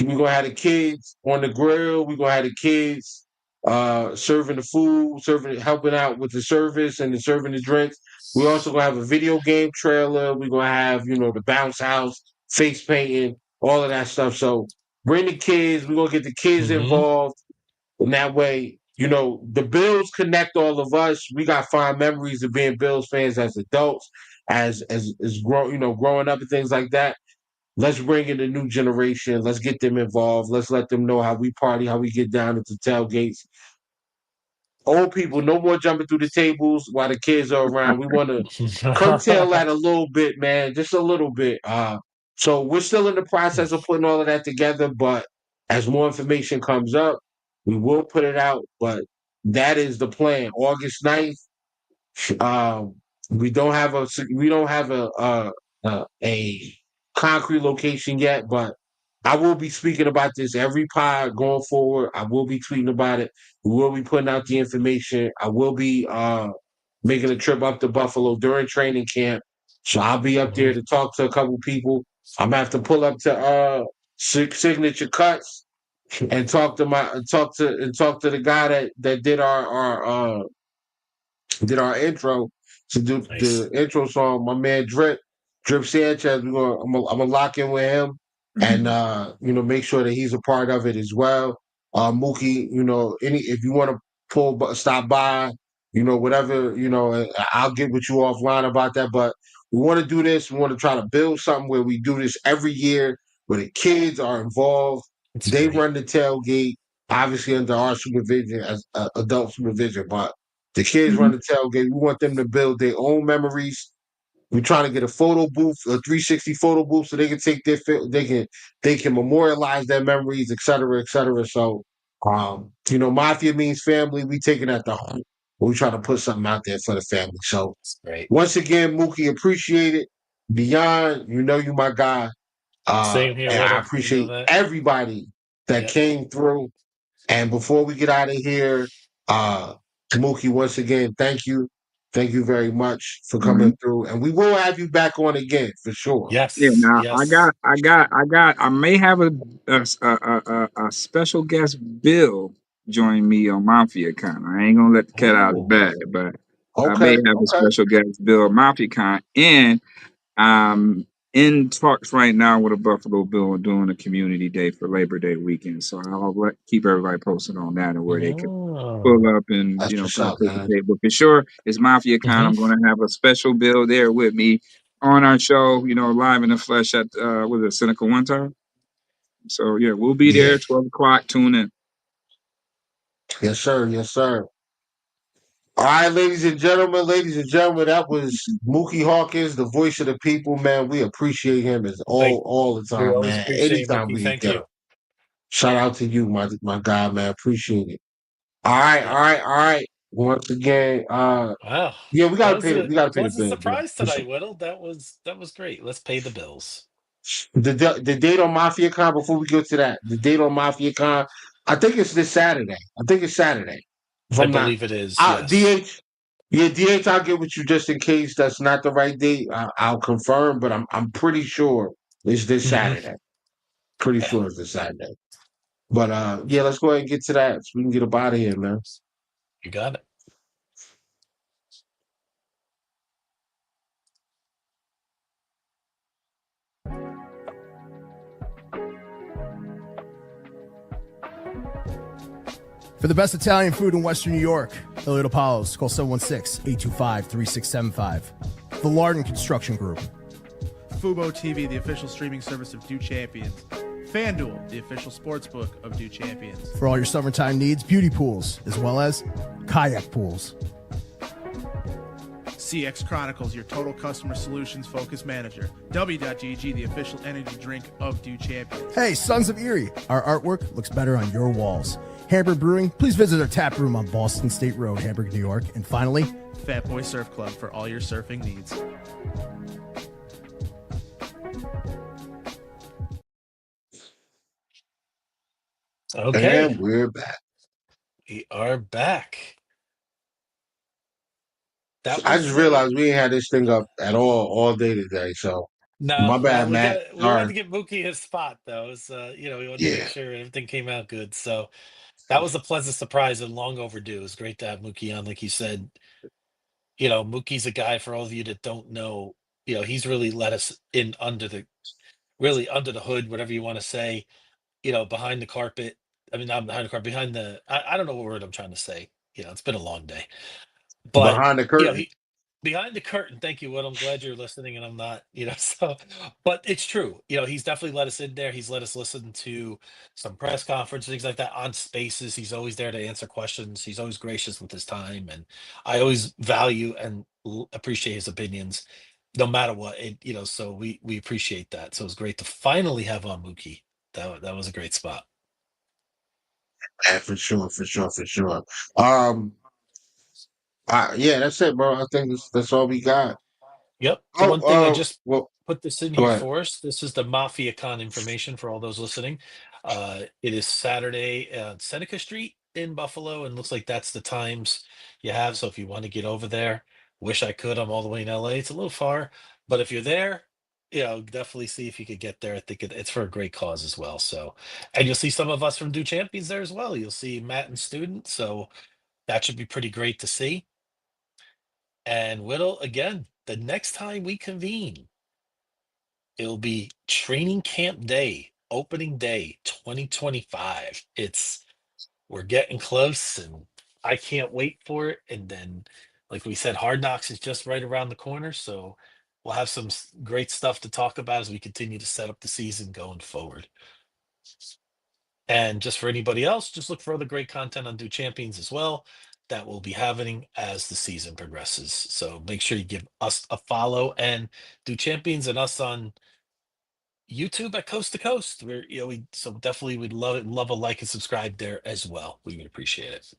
We're gonna have the kids on the grill. We're gonna have the kids serving the food, helping out with the service and serving the drinks. We're also gonna have a video game trailer. We're gonna have, the bounce house, face painting, all of that stuff. So bring the kids, we're gonna get the kids Hmm. involved. And that way, the Bills connect all of us. We got fond memories of being Bills fans as adults, growing up and things like that. Let's bring in the new generation. Let's get them involved. Let's let them know how we party, how we get down at the tailgates. Old people, no more jumping through the tables while the kids are around. We want to curtail that a little bit, man, just a little bit. So we're still in the process of putting all of that together, but as more information comes up, we will put it out. But that is the plan. August 9th, um, we don't have a concrete location yet, but I will be speaking about this every pod going forward. I will be tweeting about it. We will be putting out the information. I will be making a trip up to Buffalo during training camp, so I'll be up there Mhm. to talk to a couple people. I'm gonna have to pull up to Signature Cuts and talk to the guy that did our intro to do Nice. the intro song. My man Drip Sanchez. I'm gonna lock in with him and make sure that he's a part of it as well. Mookie, if you want to stop by, whatever, I'll get with you offline about that. But we want to do this. We want to try to build something where we do this every year, where the kids are involved. It's They great. run the tailgate, obviously under our supervision as adult supervision, but the kids run the tailgate. We want them to build their own memories. We're trying to get a photo booth, a 360 photo booth, so they can take they can memorialize their memories, et cetera, et cetera. So, Mafia means family. We take it at the home. We try to put something out there for the family. So, It's great. once again, Mookie, appreciate it. Beyond, you my guy. Same here, And I Little. You know appreciate that. everybody that Yep. came through. And before we get out of here, Mookie, once again, thank you thank you very much for coming through, and we will have you back on again for sure. Yeah, Yes, now yes. I may have a special guest Bill join me on Mafia Con. I ain't gonna let the cat out of the Oh, bag, but I may okay, have a okay. special guest Bill on Mafia Con, and I'm in talks right now with a Buffalo Bill doing a community day for Labor Day weekend. So keep everybody posted on that and where they can Oh. pull up and That's what's up, man. participate. But for sure, it's Mafia Con. Hmm. I'm going to have a special Bill there with me on our show. Live in the flesh at was it Cynical One Time. So yeah, we'll be Yeah, there 12 o'clock. Tune in. yes, sir, yes, sir. All right, ladies and gentlemen, that was Mookie Hawkins, the voice of the people, man. We appreciate him as Thank. all the We time, always man. appreciate Anytime Mookie. we can Thank get him. you. Shout out to you, my guy, man. Appreciate it. Yeah. All right. Once again, Wow. yeah, That we gotta pay the was a bills, man. surprise For sure. tonight, Whittle. That was great. Let's pay the bills. The date on Mafia Con, before we go to that, the date on Mafia Con, I think it's this Saturday. I think it's Saturday. If I I'm not believe it is. Yes. DH, yeah, DH, I'll get with you just in case that's not the right date. I'll confirm, but I'm pretty sure it's this Hmm. Saturday. Pretty Yeah. sure it's this Saturday. But yeah, let's go ahead and get to that so we can get up out of here, man. You got it. For the best Italian food in Western New York, Elliot Apollos, call 716-825-3675. The Lardon Construction Group. Fubo TV, the official streaming service of Do Champions. FanDuel, the official sports book of Do Champions. For all your summertime needs, beauty pools, as well as kayak pools. CX Chronicles, your total customer solutions focused manager. W.GG, the official energy drink of Do Champions. Hey, Sons of Erie, our artwork looks better on your walls. Hamburg Brewing, please visit our tap room on Boston State Road, Hamburg, New York. And finally, Fat Boy Surf Club for all your surfing needs. Okay. And we're back. We are back. That I was just realized we ain't had this thing up at all day today. So no, my well, bad, Matt. we wanted Sorry. to give Mookie his spot though. It was, we wanted to make Yeah. sure everything came out good. So that was a pleasant surprise and long overdue. It was great to have Mookie on. Like you said, Mookie's a guy, for all of you that don't know, he's really let us in under the hood, whatever you want to say, behind the carpet. I mean, not behind the carpet, I don't know what word I'm trying to say. It's been a long day, but Behind the you know, curtain. he behind the curtain. Thank you. What I'm glad you're listening and I'm not, so, but it's true. He's definitely let us in there. He's let us listen to some press conferences, things like that on spaces. He's always there to answer questions. He's always gracious with his time. And I always value and appreciate his opinions no matter what. So we appreciate that. So it was great to finally have on Mookie. That was a great spot. Yeah, for sure, for sure, for sure. Um, yeah, that's it, bro. I think that's all we got. Yep. The Oh, one thing I just well, put this in go here ahead. for us. This is the Mafia Con information for all those listening. It is Saturday at Seneca Street in Buffalo, and looks like that's the times you have. So if you want to get over there, wish I could. I'm all the way in LA. It's a little far, but if you're there, definitely see if you could get there. I think it's for a great cause as well. So, and you'll see some of us from Do Champions there as well. You'll see Matt and Student. So that should be pretty great to see. And Whittle, again, the next time we convene, it'll be training camp day, opening day 2025. We're getting close and I can't wait for it. And then, like we said, Hard Knocks is just right around the corner. So we'll have some great stuff to talk about as we continue to set up the season going forward. And just for anybody else, just look for other great content on Do Champions as well that will be happening as the season progresses. So make sure you give us a follow and Do Champions and us on YouTube at Coast to Coast. So definitely we'd love a like and subscribe there as well. We would appreciate it.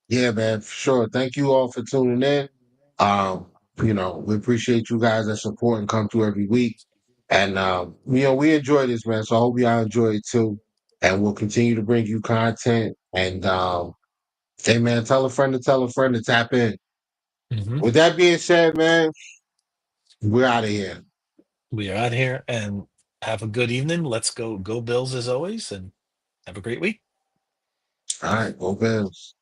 Yeah, man, for sure. Thank you all for tuning in. We appreciate you guys that support and come through every week. And we enjoy this, man. So I hope y'all enjoy it too. And we'll continue to bring you content. And Hey, man, tell a friend to tap in. Mhm. With that being said, man, we're out of here. We are out here, and have a good evening. Let's go Bills as always, and have a great week. All right, go Bills.